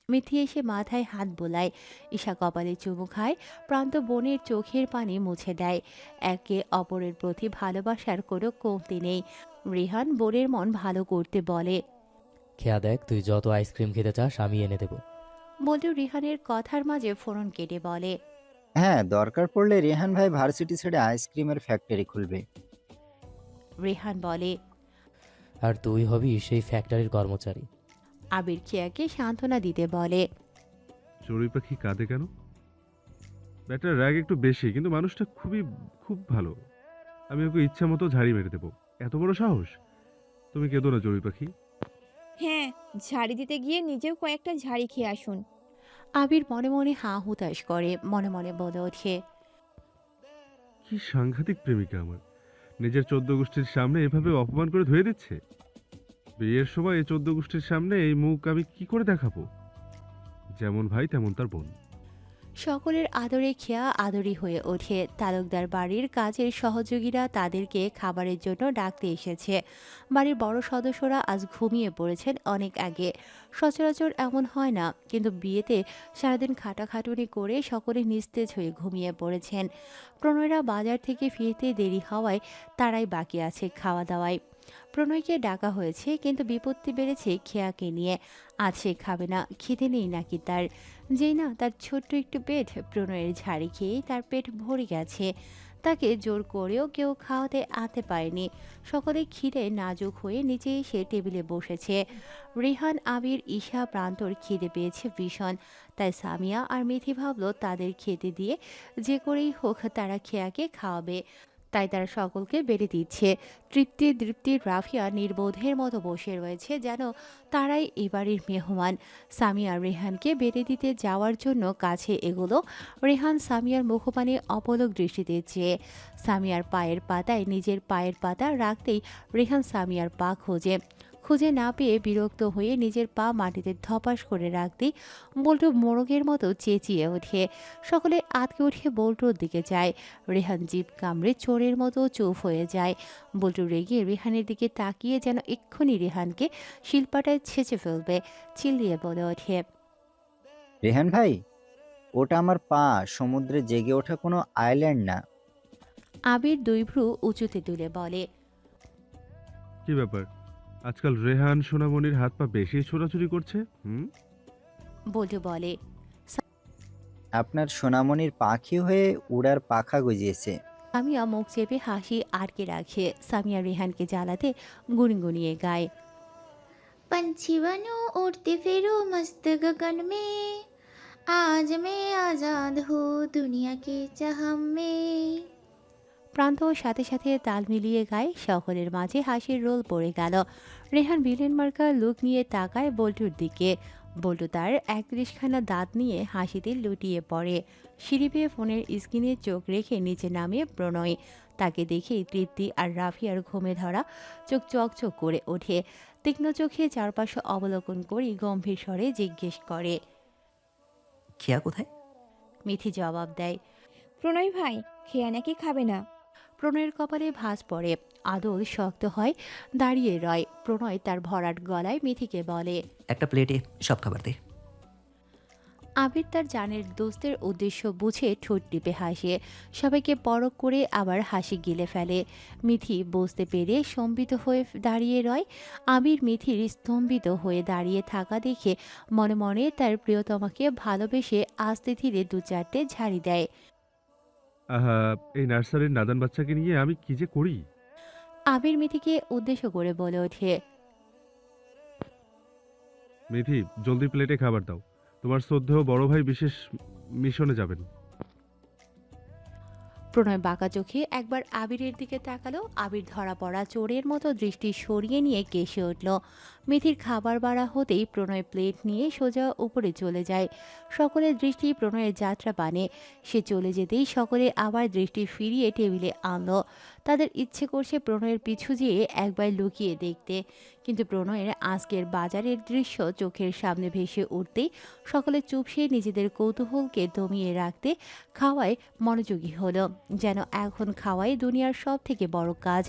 মিথি এসে মাথায় হাত বোলায়। ঈশা কপালে চুমু খায়। প্রান্ত বোনের চোখের পানি মুছে দেয়। একে অপরের প্রতি ভালোবাসার কোনো কমতি নেই। রিহান বোনের মন ভালো করতে বলে। খেয়া দেখ, তুই যত আইসক্রিম খেতে চাস আমি এনে দেবো। বল্টু রিহানের কথার মাঝে ফোড়ন কেটে বলে। হ্যাঁ, দরকার পড়লে রেহান ভাই ভার্সিটি ছেড়ে আইসক্রিমের ফ্যাক্টরি খুলবে। রিহান বলে। আর তুই হবি সেই ফ্যাক্টরির কর্মচারী। আবির খেয়াকে সান্ত্বনা দিতে বলে। চড়ুই পাখি কাঁদে কেন? ব্যাটার রাগ একটু বেশি, কিন্তু মানুষটা খুব ভালো। আমি ওকে ইচ্ছা মতো ঝাড়ি মেরে দেবো। এত বড় সাহস! তুমি কেঁদো না চড়ুই পাখি। হ্যাঁ, ঝাড়ি দিতে গিয়ে নিজেও কয়েকটা ঝাড়ি খেয়ে আসুন। আবির মনে মনে হাঁ হুতাশ করে, মনে মনে বলে ওঠে। কি সাংঘাতিক প্রেমিকা আমার! নিজের ১৪ গোষ্ঠীর সামনে এভাবে অপমান করে ধুয়ে দিচ্ছে। বিয়ের সময় এই ১৪ গোষ্ঠীর সামনে এই মুখ আমি কি করে দেখাবো? যেমন ভাই তেমন তার বোন। সকলের আদরে খেয়া আদরি হয়ে ওঠে। তালুকদার বাড়ির কাজের সহযোগীরা তাদেরকে খাবারের জন্য ডাকতে এসেছে। বাড়ির বড় সদস্যরা আজ ঘুমিয়ে পড়েছেন অনেক আগে। সচরাচর এমন হয় না, কিন্তু বিয়েতে সারাদিন খাটাখাটুনি করে সকলে নিস্তেজ হয়ে ঘুমিয়ে পড়েছেন। প্রণয়রা বাজার থেকে ফিরতে দেরি হওয়ায় তারাই বাকি আছে খাওয়া দাওয়ায়। প্রণয়কে ডাকা হয়েছে, কিন্তু বিপত্তি বেড়েছে খেয়াকে নিয়ে। আজ সে খাবে না, খিদে নেই নাকি তার? যেই না তার ছোট্ট একটু পেট, প্রণয়ের ঝাড়ি খেয়েই তার পেট ভরে গেছে। তাকে জোর করেও কেউ খাওয়াতে আনতে পারেনি। সকলে খিদে নাজুক হয়ে নিচে এসে টেবিলে বসেছে। রিহান, আবির, ঈশা, প্রান্তর খিদে পেয়েছে ভীষণ। তাই সামিয়া আর মিথি ভাবলো তাদের খেতে দিয়ে যে করেই হোক তারা খেয়াকে খাওয়াবে। তাই তারা সকলকে বেড়ে দিচ্ছে। তৃপ্তি তৃপ্তির রাফিয়া নির্বোধের মতো বসে রয়েছে, যেন তারাই এবারের মেহমান। সামিয়া রেহানকে বেড়ে দিতে যাওয়ার জন্য কাছে এগোলো। রেহান সামিয়ার মুখপানে অপলক দৃষ্টিতে চেয়ে। সামিয়ার পায়ের পাতায় নিজের পায়ের পাতা রাখতেই রেহান সামিয়ার পা খোঁজে। খুঁজে না পেয়ে বিরক্ত হয়ে নিজের পা মাটিতে ধপাস করে রাখতেই বল্টু মোরগের মতো চেঁচিয়ে ওঠে। সকলে আতকে উঠে বল্টুর দিকে যায়। রেহান জিভ কামড়ে চোরের মতো চুপ হয়ে যায়। বল্টু রেগে রেহানের দিকে তাকিয়ে যেন এক্ষুনি রেহানকে শিলপাটায় ছেঁচে ফেলবে। চিল্লিয়ে বলে ওঠে। রেহান ভাই, ওটা আমার পা, সমুদ্রে জেগে ওঠা কোনো আইল্যান্ড না। আবির দুই ভ্রু উঁচুতে তুলে বলে। কি ব্যাপার? আজকাল রেহান সোনামণির হাত পা বেশি ছোড়াছুড়ি করছে। বল্টু বলে। আপনার সোনামণির পাখি হয়ে উড়ার পাখা গজিয়েছে। সামিয়া মুখ চেপে হাসি আটকে রাখে। সামিয়া রেহানকে জ্বালাতে গুনগুনিয়ে গায়। पंछी बनो उड़ते फिरो मस्त गगन में, आज मैं आजाद हूँ दुनिया के चाहम में। প্রান্ত সাথে সাথে তাল মিলিয়ে গায়। সকলের মাঝে হাসির রোল পড়ে গেল। রেহান ভিলেন মার্কা লুক নিয়ে তাকায় বল্টুর দিকে। বল্টু তার ৩১খানা দাঁত নিয়ে হাসিতে লুটিয়ে পড়ে। সিঁড়ি বেয়ে ফোনের স্ক্রিনে চোখ রেখে নিচে নামে প্রণয়। তাকে দেখেই তৃপ্তি আর রাফিয়ার ঘুমে ধরা চোখ চকচক করে ওঠে। তীক্ষ্ণ চোখে চারপাশে অবলোকন করে গম্ভীর স্বরে জিজ্ঞেস করে। খেয়া কোথায়? মিথি জবাব দেয়। প্রণয় ভাই, খেয়া নাকি খাবে না। প্রণয়ের কপালে ভাঁজ পড়ে। আদল শক্ত হয়, দাঁড়িয়ে রয়। প্রণয় তার ভরাট গলায় মিথিকে বলে। একটা প্লেটে সব খাবার দে। আবির তার জানের দোস্তের উদ্দেশ্য বুঝে ঠোঁট টিপে হাসে। সবাইকে পরখ করে আবার হাসি গিলে ফেলে। মিথি বুঝতে পেরে স্তম্ভিত হয়ে দাঁড়িয়ে রয়। আবির মিথির স্তম্ভিত হয়ে দাঁড়িয়ে থাকা দেখে মনে মনে তার প্রিয়তমাকে ভালোবেসে আস্তে ধীরে দু চারটে ঝাড়ি দেয়। আহা, এই নার্সারির নাদান বাচ্চাকে নিয়ে আমি কি যে করি! আবির মিথিকে উদ্দেশ্য করে বলে ওঠে। মিঠি, জলদি প্লেটে খাবার দাও। তোমার শ্রদ্ধেয় বড় ভাই বিশেষ মিশনে যাবেন। প্রণয় বাঁকা চোখে একবার আবিরের দিকে তাকালো। আবির ধরা পড়া চোরের মতো দৃষ্টি সরিয়ে নিয়ে কেসে উঠল। মিথির খাবার বাড়া হতেই প্রণয় প্লেট নিয়ে সোজা উপরে চলে যায়। সকলের দৃষ্টি প্রণয়ের যাত্রা পানে। সে চলে যেতেই সকলে আবার দৃষ্টি ফিরিয়ে টেবিলে আনলো। তাদের ইচ্ছে করছে প্রণয়ের পিছু যেয়ে একবার লুকিয়ে দেখতে, কিন্তু প্রণয়ের আজকের বাজারের দৃশ্য চোখের সামনে ভেসে উঠতেই সকলে চুপসে নিজেদের কৌতূহলকে দমিয়ে রাখতে খাওয়ায় মনোযোগী হলো। যেন এখন খাওয়াই দুনিয়ার সব থেকে বড় কাজ।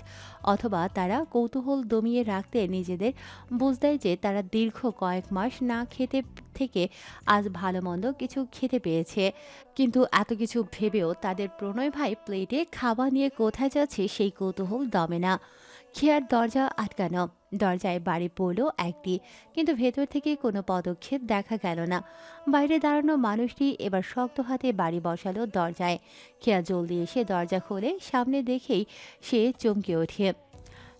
অথবা তারা কৌতূহল দমিয়ে রাখতে নিজেদের বুঝ দেয় যে তারা দীর্ঘ কয়েক মাস না খেতে থেকে আজ ভালো মন্দ কিছু খেতে পেয়েছে। কিন্তু এত কিছু ভেবেও তাদের প্রণয় ভাই প্লেটে খাবার নিয়ে কোথায় যাচ্ছে সেই কৌতূহল দমে না। খেয়ার দরজা আটকানো, দরজায় বাড়ি পড়ল একটি, কিন্তু ভেতর থেকে কোনো পদক্ষেপ দেখা গেল না। বাইরে দাঁড়ানো মানুষটি এবার শক্ত হাতে বাড়ি বসালো দরজায়। খেয়া জলদি এসে দরজা খোলে, সামনে দেখেই সে চমকে ওঠে।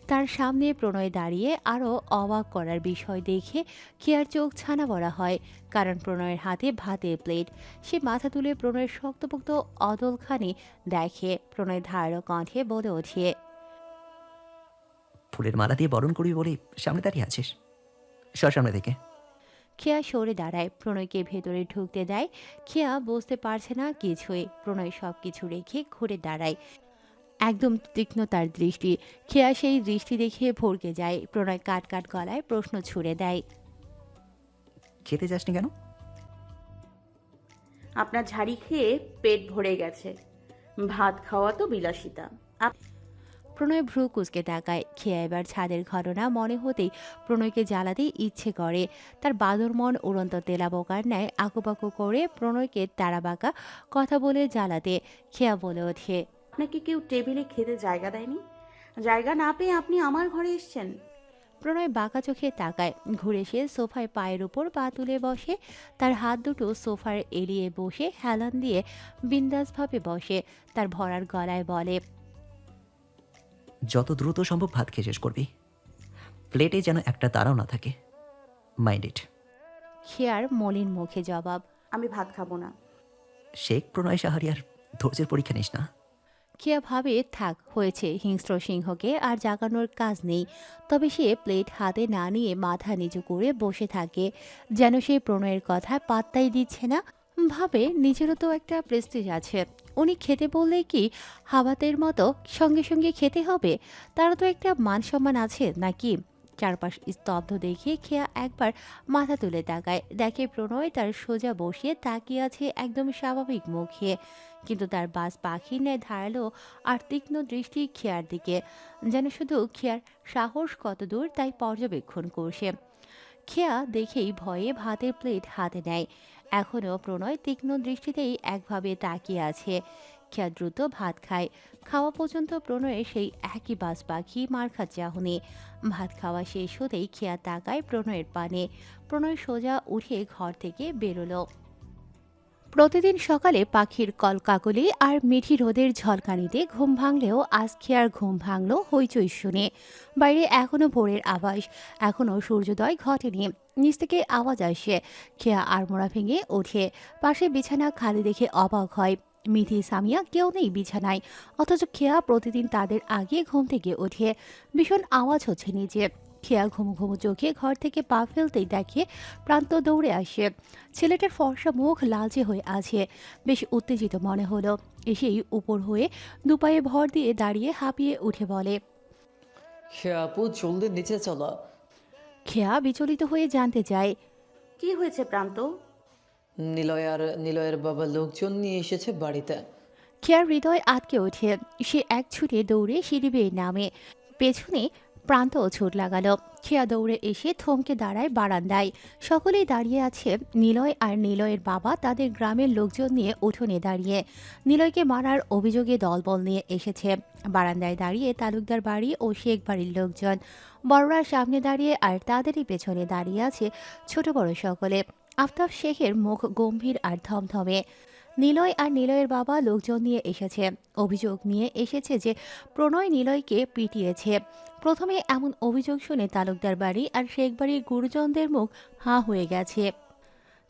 তার সামনে প্রণয় দাঁড়িয়ে আরও অবাক করার বিষয় দেখে খেয়ার চোখ ছানা বড়া হয়, কারণ প্রণয়ের হাতে ভাতের প্লেট। সে মাথা তুলে প্রণয়ের শক্তপোক্ত অদলখানি দেখে। প্রণয় ধারালো কণ্ঠে বলে ওঠে, ফুলের মালা দিয়ে বরণ করবি বলে সামনে দাঁড়িয়ে আছিস, সর সামনে থেকে। খেয়া সরে দাঁড়ায়, প্রণয়কে ভেতরে ঢুকতে দেয়। খেয়া বুঝতে পারছে না কিছুই। প্রণয় সব কিছু রেখে ঘুরে দাঁড়ায়, একদম তীক্ষ্ণ তার দৃষ্টি। খেয়া সেই দৃষ্টি দেখে ভড়কে যায়। প্রণয় কাট কাট গলায় প্রশ্ন ছুড়ে দেয়, খেতে যাসনি কেন? আপনার ঝাড়ি খেয়ে পেট ভরে গেছে, ভাত খাওয়া তো বিলাসিতা। প্রণয় ভ্রু কুঁচকে তাকায়। খেয়া এবার ছাদের ঘটনা মনে হতেই প্রণয়কে জ্বালাতে ইচ্ছে করে। তার বাদর মন উড়ন্ত তেলা বোকার ন্যায় আঁকুপাকু করে প্রণয়কে তাড়াবাঁকা কথা বলে জ্বালাতে। খেয়া বলে ওঠে, আপনাকে কেউ টেবিলে খেতে জায়গা দেয়নি? জায়গা না পেয়ে আপনি আমার ঘরে এসেছেন? প্রণয় বাঁকা চোখে তাকায়, ঘুরে সে সোফায় পায়ের উপর পা তুলে বসে। তার হাত দুটো সোফার এড়িয়ে বসে হেলান দিয়ে বিন্দাসভাবে বসে। তার ভরার গলায় বলে, যত দ্রুত সম্ভব ভাত খেয়ে শেষ করবি, প্লেটে যেন একটা তারাও না থাকে। Mind it. খেয়ার মলিন মুখে জবাব, আমি ভাত খাবো না। শেখ প্রণয় সাহারিয়ার ধৈর্যের পরীক্ষা নিস না। খেয়া ভাবে থাক হয়েছে, হিংস্র সিংহকে আর জাগানোর কাজ নেই। তবে সে প্লেট হাতে না নিয়ে মাথা নিচু করে বসে থাকে, যেন সে প্রণয়ের কথা পাত্তাই দিচ্ছে না। ভাবে নিজেরও তো একটা প্রেস্টিজ আছে, উনি খেতে বললেই কি হাবাতের মতো সঙ্গে সঙ্গে খেতে হবে? তারও তো একটা মান সম্মান আছে নাকি? চারপাশ স্তব্ধ দেখে খেয়া একবার মাথা তুলে তাকায়, দেখে প্রণয় তার সোজা বসিয়ে তাকিয়ে আছে একদম স্বাভাবিক মুখে, কিন্তু তার বাস পাখির ন্যায় ধারালো আর তীক্ষ্ণ দৃষ্টি খেয়ার দিকে, যেন শুধু খেয়ার সাহস কতদূর তাই পর্যবেক্ষণ করছে। খেয়া দেখেই ভয়ে ভাতের প্লেট হাতে নেয়। এখনও প্রণয় তীক্ষ্ণ দৃষ্টিতেই একভাবে তাকিয়ে আছে। খেয়া দ্রুত ভাত খায়। খাওয়া পর্যন্ত প্রণয়ের সেই একই বাস পাখি মার্কা চাহনি। ভাত খাওয়া শেষ হতেই খেয়া তাকায় প্রণয়ের পানে। প্রণয় সোজা উঠে ঘর থেকে বেরোলো। প্রতিদিন সকালে পাখির কলকাকলি আর মিঠি রোদের ঝলকানিতে ঘুম ভাঙলেও আজ খেয়ার ঘুম ভাঙল হইচই শুনে। বাইরে এখনো ভোরের আভাস, এখনো সূর্যোদয় ঘটেনি। নিচ থেকে আওয়াজ আসে। খেয়া আড়মোড়া ভেঙে ওঠে। পাশে বিছানা খালি দেখে অবাক হয়। মিঠি সামিয়া কেউ নেই বিছানায়, অথচ খেয়া প্রতিদিন তাদের আগে ঘুম থেকে ওঠে। ভীষণ আওয়াজ হচ্ছে নিচে। খেয়া ঘুমু ঘুমু চোখে ঘর থেকে পা ফেলতেই দেখে প্রান্ত দৌড়ে আসে। ছেলেটার ফর্সা মুখ লালচে হয়ে আছে, বেশ উত্তেজিত মনে হলো। এসেই উপর হয়ে দুপায়ে ভর দিয়ে দাঁড়িয়ে হাঁপিয়ে উঠে বলে, খেয়া আপু, জলদি নিচে চলো। খেয়া বিচলিত হয়ে জানতে চায়, কি হয়েছে প্রান্ত? নিলয়ের বাবা লোকজন নিয়ে এসেছে বাড়িতে। খেয়ার হৃদয় আটকে ওঠে। সে এক ছুটে দৌড়ে সিঁড়ি বেয়ে নামে। পেছনে প্রান্তও ছুট লাগালো। খেয়া দৌড়ে এসে থমকে দাঁড়ায় বারান্দায়। সকলেই দাঁড়িয়ে আছে। নিলয় আর নিলয়ের বাবা তাদের গ্রামের লোকজন নিয়ে উঠোনে দাঁড়িয়ে। নিলয়কে মারার অভিযোগে দলবল নিয়ে এসেছে। বারান্দায় দাঁড়িয়ে তালুকদার বাড়ি ও শেখ বাড়ির লোকজন। বড়রা সামনে দাঁড়িয়ে আর তাদেরই পেছনে দাঁড়িয়ে আছে ছোট বড় সকলে। আফতাব শেখের মুখ গম্ভীর আর থমথমে। নিলয় আর নিলয়ের বাবা লোকজন নিয়ে এসেছে। অভিযোগ নিয়ে এসেছে যে প্রণয় নিলয়কে পিটিয়েছে। প্রথমে এমন অভিযোগ শুনে তালুকদার বাড়ি আর শেখ বাড়ির গুরুজনদের মুখ হাঁ হয়ে গেছে।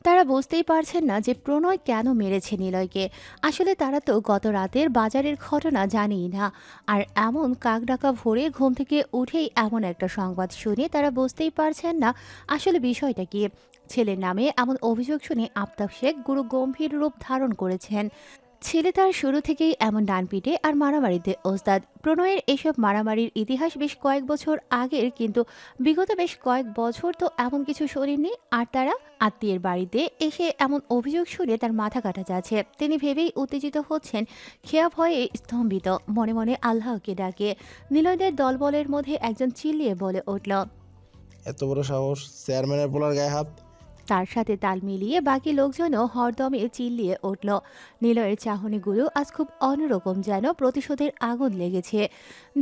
তারা বুঝতেই পারছেন না যে প্রণয় কেন মেরেছে নিলয়কে। আসলে তারা তো গত রাতের বাজারের ঘটনা জানেই না। আর এমন কাকডাকা ভোরে ঘুম থেকে উঠেই এমন একটা সংবাদ শুনে তারা বুঝতেই পারছেন না আসলে বিষয়টা কি। ছেলের নামে এমন অভিযোগ শুনে আফতাব শেখ গুরু গম্ভীর রূপ ধারণ করেছেন। ছেলে তার শুরু থেকেই এমন ডানপিটে আর মারামারিতে ওস্তাদ। প্রণয়ের এসব মারামারির ইতিহাস বেশ কয়েক বছর আগের, কিন্তু বিগত বেশ কয়েক বছর তো এমন কিছু শোনেননি। আর তারা আত্মীয়ের বাড়িতে এসে এমন অভিযোগ শুনে তার মাথা কাটা যাচ্ছে। তিনি ভেবেই উত্তেজিত হচ্ছেন। খেয়া ভয়ে স্তম্ভিত, মনে মনে আল্লাহকে ডাকে। নিলয়দের দলবলের মধ্যে একজন চিল্লিয়ে বলে উঠল, এত বড় সাহস, চেয়ারম্যানের পোলার গায়ে হাত! তার সাথে তাল মিলিয়ে বাকি লোকজনও হরদমে চিল্লিয়ে উঠল। নিলয়ের চাহনিগুলো আজ খুব অন্যরকম, যেন প্রতিশোধের আগুন লেগেছে।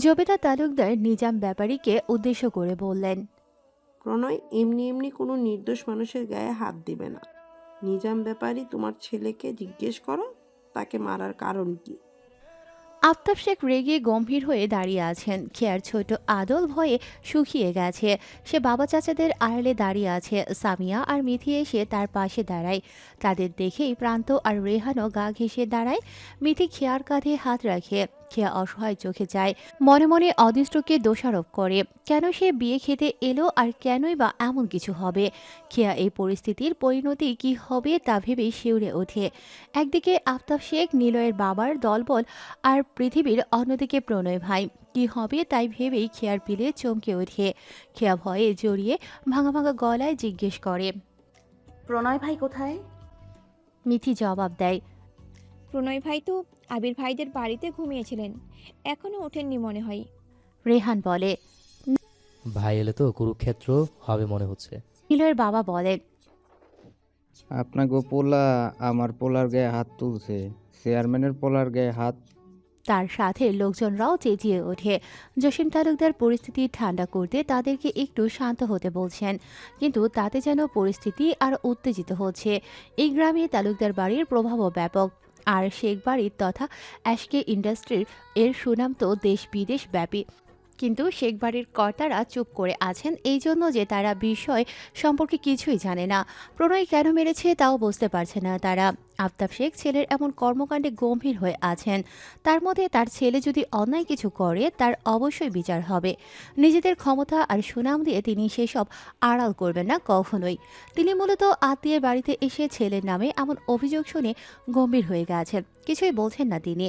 জবেদা তালুকদার নিজাম ব্যাপারীকে উদ্দেশ্য করে বললেন, প্রণয় এমনি এমনি কোনো নির্দোষ মানুষের গায়ে হাত দিবে না। নিজাম ব্যাপারী, তোমার ছেলেকে জিজ্ঞেস করো তাকে মারার কারণ কি। আফতাব শেখ রেগে গম্ভীর হয়ে দাঁড়িয়ে আছেন। খেয়ার ছোট আদল ভয়ে শুকিয়ে গেছে। সে বাবা চাচাদের আড়ালে দাঁড়িয়ে আছে। সামিয়া আর মিথি এসে তার পাশে দাঁড়ায়। তাদের দেখেই প্রান্ত আর রেহানও গা ঘেঁষে দাঁড়ায়। মিথি খেয়ার কাঁধে হাত রাখে। খেয়া অসহায় চোখে যায়, মনে মনে অদৃষ্টকে দোষারোপ করে। কেন সে বিয়ে খেতে এলো, আর কেনই বা এমন কিছু হবে? খেয়া এই পরিস্থিতির পরিণতি কি হবে তা ভেবেই শিউরে ওঠে। একদিকে আফতাব শেখ, নিলয়ের বাবার দলবল, আর পৃথিবীর অন্যদিকে প্রণয় ভাই। কি হবে তাই ভেবেই খেয়ার পিলে চমকে ওঠে। খেয়া ভয়ে জড়িয়ে ভাঙা ভাঙা গলায় জিজ্ঞেস করে, প্রণয় ভাই কোথায়? মিথি জবাব দেয়, প্রণয় ভাই তো আবির ভাইদের বাড়িতে ঘুমিয়েছিলেন, এখনো ওঠেননি মনে হয়। রেহান বলে। ভাই এলে তো কুরুক্ষেত্র হবে মনে হচ্ছে। নিলয়ের বাবা বলেন, আপনাকে পোলা আমার পোলার গায়ে হাত তুলছে, চেয়ারম্যানের পোলার গায়ে হাত। তার সাথে লোকজনরাও চেঁচিয়ে ওঠে। জসিম তালুকদার পরিস্থিতি ঠান্ডা করতে তাদেরকে একটু শান্ত হতে বলছেন, কিন্তু তাতে যেন পরিস্থিতি আর উত্তেজিত হচ্ছে। এই গ্রামে তালুকদার বাড়ির প্রভাবও ব্যাপক, আর শেখ বাড়ির তথা অ্যাশকে ইন্ডাস্ট্রির এর সুনাম তো দেশ বিদেশ ব্যাপী। কিন্তু শেখ বাড়ির কর্তারা চুপ করে আছেন, এই জন্য যে তারা বিষয় সম্পর্কে কিছুই জানে না। প্রণয় কেন মেরেছে তাও বুঝতে পারছে না তারা। আফতাব শেখ ছেলের এমন কর্মকাণ্ডে গম্ভীর হয়ে আছেন। তার মধ্যে তার ছেলে যদি অন্যায় কিছু করে তার অবশ্যই বিচার হবে। নিজেদের ক্ষমতা আর সুনাম দিয়ে তিনি সেসব আড়াল করবেন না কখনোই। তিনি মূলত আত্মীয়ের বাড়িতে এসে ছেলের নামে এমন অভিযোগ শুনে গম্ভীর হয়ে গেছেন। কিছুই বলছেন না তিনি।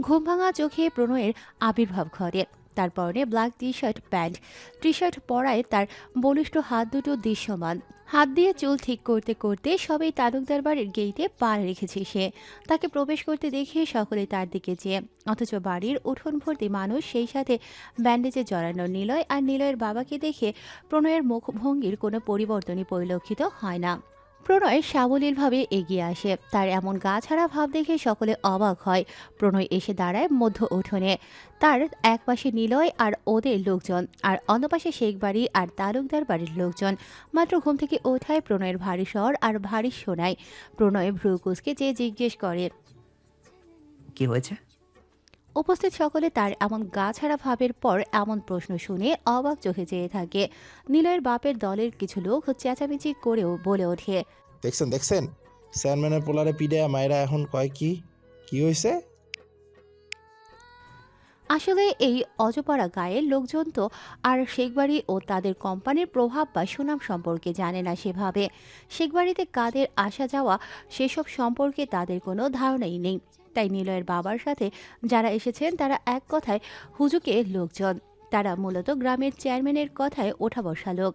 ঘুম ভাঙা চোখে প্রণয়ের আবির্ভাব ঘটে। তার পরনে black T shirt, pant. T shirt পরায় তার বলিষ্ঠ হাত দুটো দৃশ্যমান। হাত দিয়ে চুল ঠিক করতে করতে সবাই তালুকদার বাড়ির গেইটে পা রেখেছে সে। তাকে প্রবেশ করতে দেখে সকলে তার দিকে চেয়ে, অথচ বাড়ির উঠোন ভর্তি মানুষ, সেই সাথে ব্যান্ডেজে জড়ানো নিলয় আর নিলয়ের বাবাকে দেখে প্রণয়ের মুখভঙ্গির কোনো পরিবর্তনই পরিলক্ষিত হয় না। প্রণয় সাবলীলভাবে এগিয়ে আসে। তার এমন গা ছাড়া ভাব দেখে সকলে অবাক হয়। প্রণয় এসে দাঁড়ায় মধ্য উঠোনে। তার এক পাশে নিলয় আর ওদের লোকজন, আর অন্য পাশে শেখ বাড়ি আর তালুকদার বাড়ির লোকজন। মাত্র ঘুম থেকে ওঠায় প্রণয়ের ভারী স্বর আর ভারী শোনায়। প্রণয় ভ্রু কুঁচকে চেয়ে জিজ্ঞেস করে, কি হয়েছে? উপস্থিত সকলে তার এমন গা ছাড়া ভাবের পর এমন প্রশ্ন শুনে অবাক চোখে চেয়ে থাকে। নিলয়ের বাপের দলের কিছু লোক চেঁচামেচি করেও বলে ওঠে, দেখছেন দেখছেন, চেয়ারম্যানের পোলারে পিডে মায়েরা এখন কয় কি কি হয়েছে? আসলে এই অজপাড়া গায়ের লোকজন তো আর শেখবাড়ি ও তাদের কোম্পানির প্রভাব বা সুনাম সম্পর্কে জানে না সেভাবে। শেখবাড়িতে কাদের আসা যাওয়া সেসব সম্পর্কে তাদের কোনো ধারণাই নেই। তাই নিলয়ের বাবার সাথে যারা এসেছেন তারা এক কথায় হুজুকে লোকজন। তারা মূলত গ্রামের চেয়ারম্যানের কথায় ওঠা বসা লোক।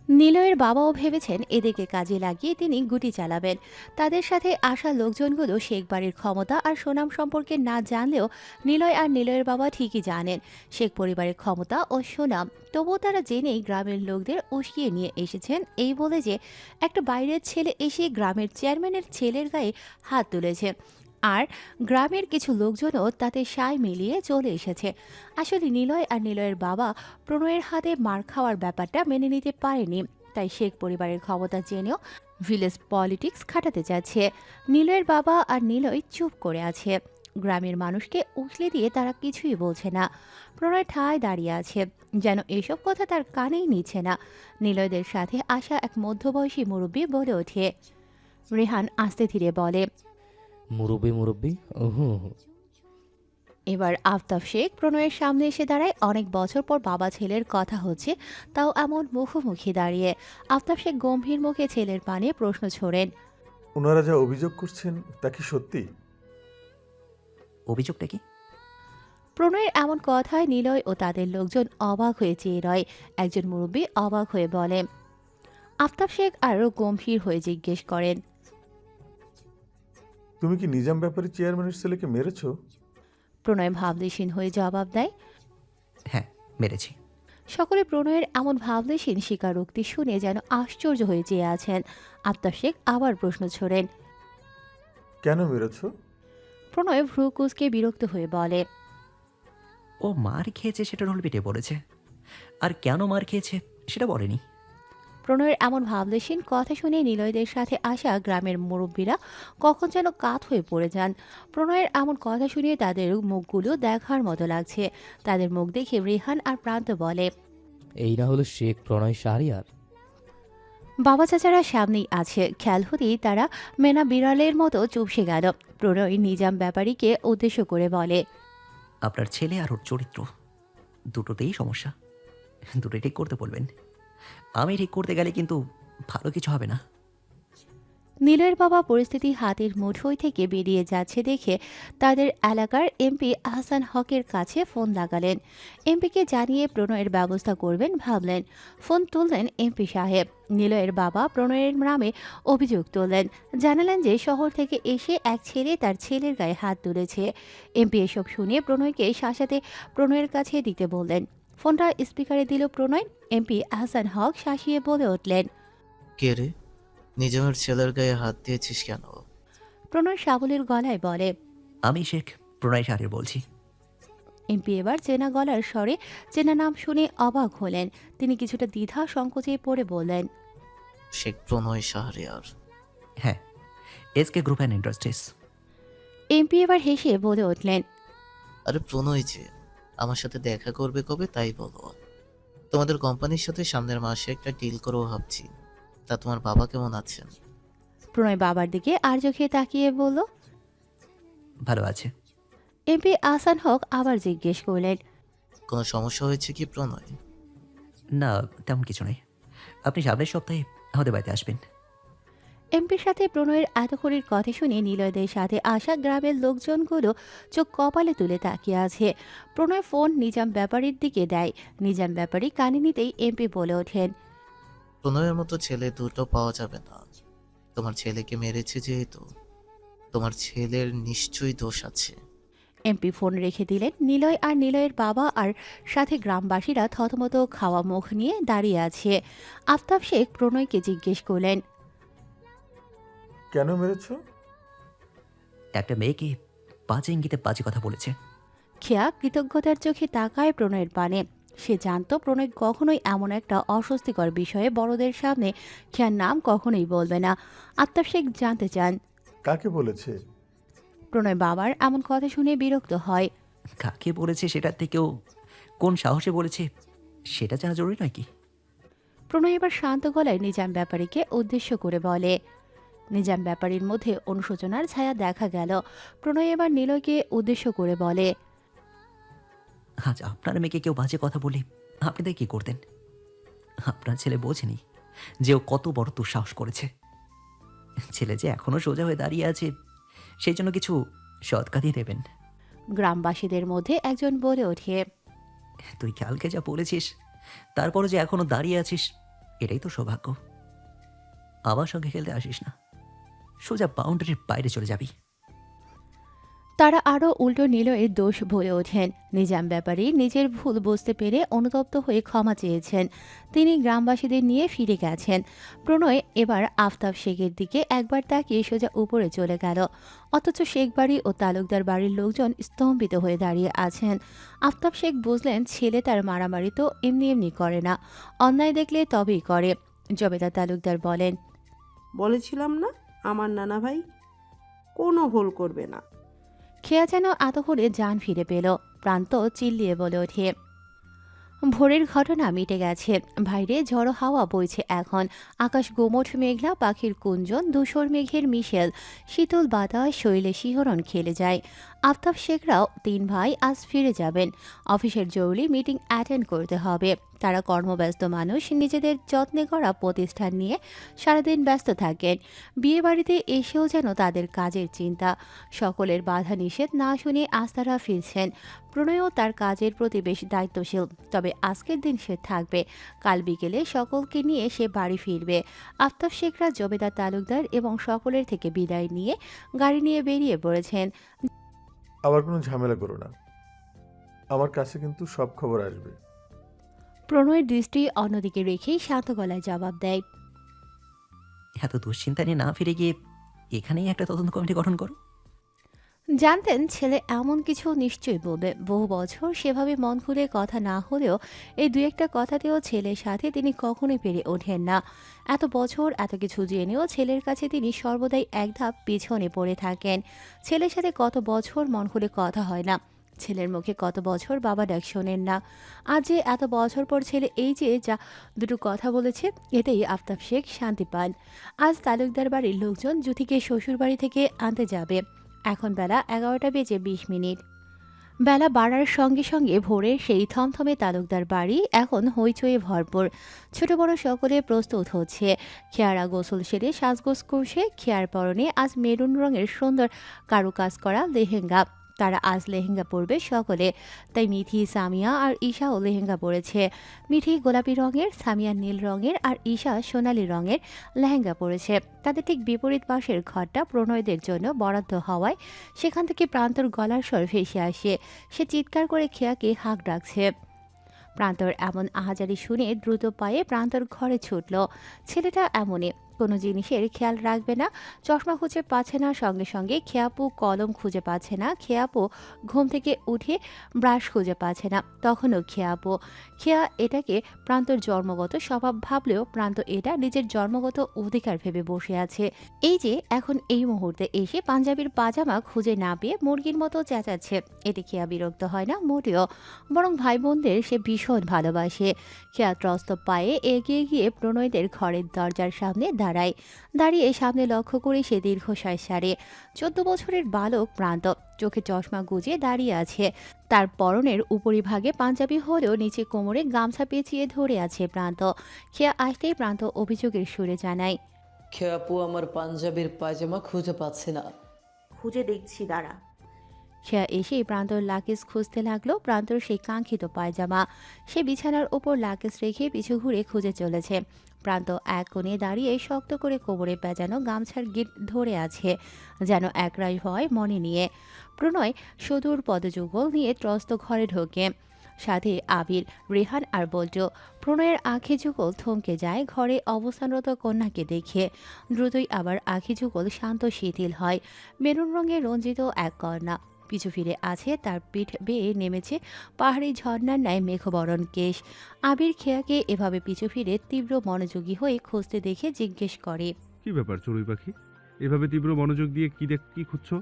নিলয়ের বাবাও ভেবেছেন এদেরকে কাজে লাগিয়ে তিনি গুটি চালাবেন। তাদের সাথে আসা লোকজনগুলো শেখ বাড়ির ক্ষমতা আর সুনাম সম্পর্কে না জানলেও নিলয় আর নিলয়ের বাবা ঠিকই জানেন শেখ পরিবারের ক্ষমতা ও সুনাম। তবুও তারা জেনেই গ্রামের লোকদের উস্কিয়ে নিয়ে এসেছেন, এই বলে যে একটা বাইরের ছেলে এসে গ্রামের চেয়ারম্যানের ছেলের গায়ে হাত তুলেছে। আর গ্রামের কিছু লোকজনও তাতে সায় মিলিয়ে চলে এসেছে। আসলে নিলয় আর নিলয়ের বাবা প্রণয়ের হাতে মার খাওয়ার ব্যাপারটা মেনে নিতে পারেনি। তাই শেখ পরিবারের ক্ষমতা জেনেও ভিলেজ পলিটিক্স খাটাতে যাচ্ছে। নিলয়ের বাবা আর নিলয় চুপ করে আছে। গ্রামের মানুষকে উছলে দিয়ে তারা কিছুই বলছে না। প্রণয় ঠায় দাঁড়িয়ে আছে, যেন এসব কথা তার কানেই নিচ্ছে না। নিলয়দের সাথে আসা এক মধ্যবয়সী মুরব্বী বলে ওঠে। রেহান আস্তে ধীরে বলে, মুরব্বি মুরব্বি, ওহু। এবার আফতাব শেখ প্রণয়ের সামনে এসে দাঁড়ায়। অনেক বছর পর বাবা ছেলের কথা হচ্ছে, তাও এমন মুখোমুখি দাঁড়িয়ে। আফতাব শেখ গম্ভীর মুখে ছেলের পানে প্রশ্ন ছোড়েন, ওনারা যা অভিযোগ করছেন তা কি সত্যি? অভিযোগটা কি? প্রণয়ের এমন কথায় নিলয় ও তাদের লোকজন অবাক হয়ে চেয়ে রয়। একজন মুরব্বী অবাক হয়ে বলে। আফতাব শেখ আরও গম্ভীর হয়ে জিজ্ঞেস করেন, তুমি কি নিজাম ব্যাপারী চেয়ারম্যানের ছেলেকে মেরেছো? প্রণয় ভাবলেশীন হয়ে জবাব দেয়, হ্যাঁ, মেরেছি। সকলে প্রণয়ের এমন ভাবলেশীন স্বীকারোক্তি শুনে যেন আশ্চর্য হয়ে চেয়ে আছেন। আফতাব শেখ আবার প্রশ্ন ছোড়েন। কেন মেরেছ? প্রণয় ভ্রু কুঁচকে বিরক্ত হয়ে বলে, ও মার খেয়েছে সেটা রোল পিটে পড়েছে, আর কেন মার খেয়েছে সেটা বলেনি। প্রণয়ের এমন ভাবলেশীন কথা শুনে নিলয়দের সাথে আসা গ্রামের মুরব্বীরা কখন যেন কাত হয়ে পড়ে যান। প্রণয়ের এমন কথা শুনে তাদের মুখগুলো দেখার মতো লাগছে। তাদের মুখ দেখে রেহান আর প্রান্ত বলে, এই না হলো শেখ প্রণয় শাহরিয়ার। বাবা চাচারা সামনেই আছে, খেয়াল হতেই তারা মেনা বিড়ালের মতো চুপসে গেল। প্রণয় নিজাম ব্যাপারীকে উদ্দেশ্য করে বলে, আপনার ছেলে আর ওর চরিত্র দুটোতেই সমস্যা, দুটোই ঠিক করতে বলবেন। আমি ঠিক করতে গেলে কিন্তু ভালো কিছু হবে না। নীলের বাবা পরিস্থিতি হাতের মুঠোয় থেকে বেরিয়ে যাচ্ছে দেখে তাদের এলাকার এমপি আহসান হকের কাছে ফোন লাগালেন। এমপিকে জানিয়ে প্রণয়ের ব্যবস্থা করবেন ভাবলেন। ফোন তুললেন এমপি সাহেব। নিলয়ের বাবা প্রণয়ের নামে অভিযোগ তুললেন, জানালেন যে শহর থেকে এসে এক ছেলে তার ছেলের গায়ে হাত তুলেছে। এমপি এসব শুনে প্রণয়কে শাসাতে প্রণয়ের কাছে দিতে বললেন। ফোনটা স্পিকারে দিল প্রণয়। এমপি আহসান হক শাসিয়ে বলে উঠলেন, কে রে, নিজামের ছেলের গায়ে হাত দিয়েছিস কেন? প্রণয় সাবলের গলায় বলে, আমি শেখ প্রণয় শাহরিয়ার বলছি। এমপি এবার চেনা গলার স্বরে চেনা নাম শুনে অবাক হলেন। তিনি কিছুটা দ্বিধা সংকোচে পড়ে বললেন, শেখ প্রণয় শাহরিয়ার? হ্যাঁ, SK group and industries. MP এবার হেসে বলে উঠলেন, আরে প্রণয় যে আমার সাথে দেখা করবে কবে তাই বলো। তোমাদের কোম্পানির সাথে সামনের মাসে একটা ডিল করবো ভাবছি। তা তোমার বাবা কেমন আছেন? প্রণয় বাবার দিকে আর চোখে তাকিয়ে বলল, ভালো আছে। এমপি আহসান হক আবার জিজ্ঞেস করলেন, কোনো সমস্যা হয়েছে কি প্রণয়? না, তেমন কিছু নেই। আপনি সামনের সপ্তাহে আমাদের বাড়িতে আসবেন। এমপির সাথে প্রণয়ের এতক্ষণের কথা শুনে নিলয়দের সাথে আসা গ্রামের লোকজনগুলো চোখ কপালে তুলে তাকিয়ে আছে। প্রণয় ফোন নিজাম ব্যাপারীর দিকে দেয়। নিজাম ব্যাপারী কানে নিতেই এমপি বলে ওঠেন, প্রণয়ের মতো ছেলে দুটো পাওয়া যাবে না। তোমার ছেলেকে মেরেছে যেহেতু তোমার ছেলের নিশ্চয়ই দোষ আছে। এমপি ফোন রেখে দিলেন। নিলয় আর নিলয়ের বাবা আর সাথে গ্রামবাসীরা থতমত খাওয়া মুখ নিয়ে দাঁড়িয়ে আছে। আফতাব শেখ প্রণয়কে জিজ্ঞেস করলেন, কেন মেরেছ? একটা মেয়েকে বাজে ইঙ্গিতে বাজে কথা বলেছে। খেয়া কৃতজ্ঞতার চোখে তাকায় প্রণয়ের পানে। সে জানতো প্রণয় কখনোই এমন একটা অস্বস্তিকর বিষয়ে বড়দের সামনে খেয়ার নাম কখনোই বলবে না। আফতাব শেখ জানতে চান, কাকে বলেছে? প্রণয় বাবার এমন কথা শুনে বিরক্ত হয়। কাকে বলেছে সেটার থেকেও কোন সাহসে বলেছে সেটা জানা জরুরি নয় কি? প্রণয় এবার শান্ত গলায় নিজাম ব্যাপারীকে উদ্দেশ্য করে বলে। নিজাম ব্যাপারীর মধ্যে অনুশোচনার ছায়া দেখা গেল। প্রণয় এবার নিলয়কে উদ্দেশ্য করে বলে, আজ আপনার মেয়েকে কেউ বাজে কথা বলে আপনি তাই কি করতেন? আপনার ছেলে বোঝেনি যে ও কত বড় দুঃসাহস করেছে। ছেলে যে এখনো সোজা হয়ে দাঁড়িয়ে আছে সেই জন্য কিছু সৎকা দিয়ে দেবেন। গ্রামবাসীদের মধ্যে একজন বলে ওঠে, তুই কালকে যা বলেছিস তারপরও যে এখনো দাঁড়িয়ে আছিস এটাই তো সৌভাগ্য। আমার সঙ্গে খেলতে আসিস না, সোজা বাউন্ডারির বাইরে চলে যাবি। তারা আরও উল্টো নিলয়ের দোষ বলে ওঠেন। নিজাম ব্যাপারী নিজের ভুল বুঝতে পেরে অনুতপ্ত হয়ে ক্ষমা চেয়েছেন। তিনি গ্রামবাসীদের নিয়ে ফিরে গেছেন। প্রণয় এবার আফতাব শেখের দিকে একবার তাকিয়ে সোজা উপরে চলে গেল। অথচ শেখ বাড়ি ও তালুকদার বাড়ির লোকজন স্তম্ভিত হয়ে দাঁড়িয়ে আছেন। আফতাব শেখ বুঝলেন ছেলে তার মারামারি তো এমনি এমনি করে না, অন্যায় দেখলে তবেই করে। জবেদা তালুকদার বলেন, বলেছিলাম না আমার নানা ভাই কোনো ভুল করবে না। খেয়া যেন এতক্ষণে জান ফিরে পেল। প্রান্ত চিল্লিয়ে বলে ওঠে, ভোরের ঘটনা মিটে গেছে। বাইরে ঝড়ো হাওয়া বইছে এখন। আকাশ গোমঠ মেঘলা, পাখির কুঞ্জন, ধূসর মেঘের মিশেল, শীতল বাতাস শৈলে শিহরণ খেলে যায়। আফতাব শেখরাও 3 ভাই আজ ফিরে যাবেন। অফিসের জরুরি মিটিং অ্যাটেন্ড করতে হবে। তারা কর্মব্যস্ত মানুষ, নিজেদের যত্নে করা প্রতিষ্ঠান নিয়ে সারাদিন ব্যস্ত থাকেন। বিয়েবাড়িতে এসেও যেন তাদের কাজের চিন্তা। সকলের বাধা নিষেধ না শুনে আজ তারা ফিরছেন। প্রণয়ও তার কাজের প্রতি বেশ দায়িত্বশীল। তবে আজকের দিন সে থাকবে, কাল বিকেলে সকলকে নিয়ে সে বাড়ি ফিরবে। আফতাব শেখরা জবেদা তালুকদার এবং সকলের থেকে বিদায় নিয়ে গাড়ি নিয়ে বেরিয়ে পড়েছেন। আবার কোনো ঝামেলা করো না, আমার কাছে কিন্তু সব খবর আসবে। প্রণয়ের দৃষ্টি অন্যদিকে রেখেই শান্ত গলায় জবাব দেয়। এত দুশ্চিন্তা নিয়ে না ফিরে গিয়ে এখানেই একটা তদন্ত কমিটি গঠন করো। জানতেন ছেলে এমন কিছু নিশ্চয়ই বলবে। বহু বছর সেভাবে মন খুলে কথা না হলেও এই দু একটা কথাতেও ছেলের সাথে তিনি কখনোই পেরে ওঠেন না। এত বছর এত কিছু জেনেও ছেলের কাছে তিনি সর্বদাই এক ধাপ পিছনে পড়ে থাকেন। ছেলের সাথে কত বছর মন খুলে কথা হয় না, ছেলের মুখে কত বছর বাবা ডাক শোনেন না। আজ যে এত বছর পর ছেলে এই যে যা দুটো কথা বলেছে, এতেই আফতাব শেখ শান্তি পান। আজ তালুকদার বাড়ির লোকজন জুথিকে শ্বশুর বাড়ি থেকে আনতে যাবে। এখন বেলা 11:20। বেলা বাড়ার সঙ্গে সঙ্গে ভোরের সেই থমথমে তালুকদার বাড়ি এখন হইচয়ে ভরপুর। ছোট বড় সকলে প্রস্তুত হচ্ছে। খেয়ারা গোসল সেরে সাজগোজ করছে। খেয়ার পরনে আজ মেরুন রঙের সুন্দর কারুকাজ করা লেহেঙ্গা। তারা আজ লেহেঙ্গা পরবে সকলে, তাই মিঠি, সামিয়া আর ঈশাও লেহেঙ্গা পরেছে। মিঠি গোলাপি রঙের, সামিয়া নীল রঙের আর ঈশা সোনালী রঙের লেহেঙ্গা পরেছে। তাদের ঠিক বিপরীত পাশের ঘরটা প্রণয়দের জন্য বরাদ্দ হওয়ায় সেখান থেকে প্রান্তর গলার স্বর ভেসে আসে। সে চিৎকার করে খেয়াকে হাঁক ডাকছে। প্রান্তর এমন আহাজারি শুনে দ্রুত পায়ে প্রান্তর ঘরে ছুটল। ছেলেটা এমনই, কোনো জিনিসের খেয়াল রাখবে না। চশমা খুঁজে পাচ্ছে না, সঙ্গে সঙ্গে খেয়াপু কলম খুঁজে পাচ্ছে না। খেয়াপু ঘুম থেকে উঠে ব্রাশ খুঁজে পাচ্ছে না, তখনও খেয়া এটাকে প্রান্তর জন্মগত স্বভাব ভাবলেও প্রান্ত এটা নিজের জন্মগত অধিকার ভেবে বসে আছে। এই যে এখন এই মুহূর্তে এসে পাঞ্জাবির পাজামা খুঁজে না পেয়ে মুরগির মতো চেঁচাচ্ছে, এতে খেয়া বিরক্ত হয় না মোটেও, বরং ভাই বোনদের সে ভীষণ ভালোবাসে। খেয়া ত্রস্ত পায়ে এগিয়ে গিয়ে প্রণয়দের ঘরের দরজার সামনে দাঁড়িয়ে সামনে লক্ষ্য করে সে দীর্ঘশ্বাস ছাড়ে। 14 বছরের বালক প্রান্ত চোখে চশমা গুজে দাঁড়িয়ে আছে। তার পরনের উপরিভাগে পাঞ্জাবি হলেও নিচে কোমরে গামছা পেঁচিয়ে ধরে আছে প্রান্ত। খেয়া আসতেই প্রান্ত অভিযোগের সুরে জানায়, খেয়াপু আমার পাঞ্জাবির পায়জামা খুঁজে পাচ্ছে না। খুঁজে দেখছি, দাঁড়া। খেয়া এসেই প্রান্তর লাগেজ খুঁজতে লাগলো। প্রান্তর সেই কাঙ্ক্ষিত পায়জামা। সে বিছানার ওপর লাগেজ রেখে পিছু ঘুরে খুঁজে চলেছে। প্রান্ত এক কোণে দাঁড়িয়ে শক্ত করে কোমরে পেঁচানো গামছার গিট ধরে আছে, যেন একরাশ ভয় মনে নিয়ে। প্রণয় সুদূর পদযুগল নিয়ে ত্রস্ত ঘরে ঢোকে, সাথে আবির, রেহান আর বল্টু। প্রণয়ের আঁখি যুগল থমকে যায় ঘরে অবস্থানরত কন্যাকে দেখে। দ্রুতই আবার আঁখি যুগল শান্ত শিথিল হয়। মেরুন রঙে রঞ্জিত এক কন্যা, পিছু ফিরে আছে, তার পিঠ বেয়ে নেমেছে পাহাড়ি ঝর্ণার ন্যায় মেঘবরণ কেশ। আবির খেয়াকে এভাবে পিছু ফিরে তীব্র মনোযোগী হয়ে খুঁজতে দেখে জিজ্ঞেস করে, কি ব্যাপার চড়ুই পাখি, এভাবে তীব্র মনোযোগ দিয়ে কি খুঁজছো?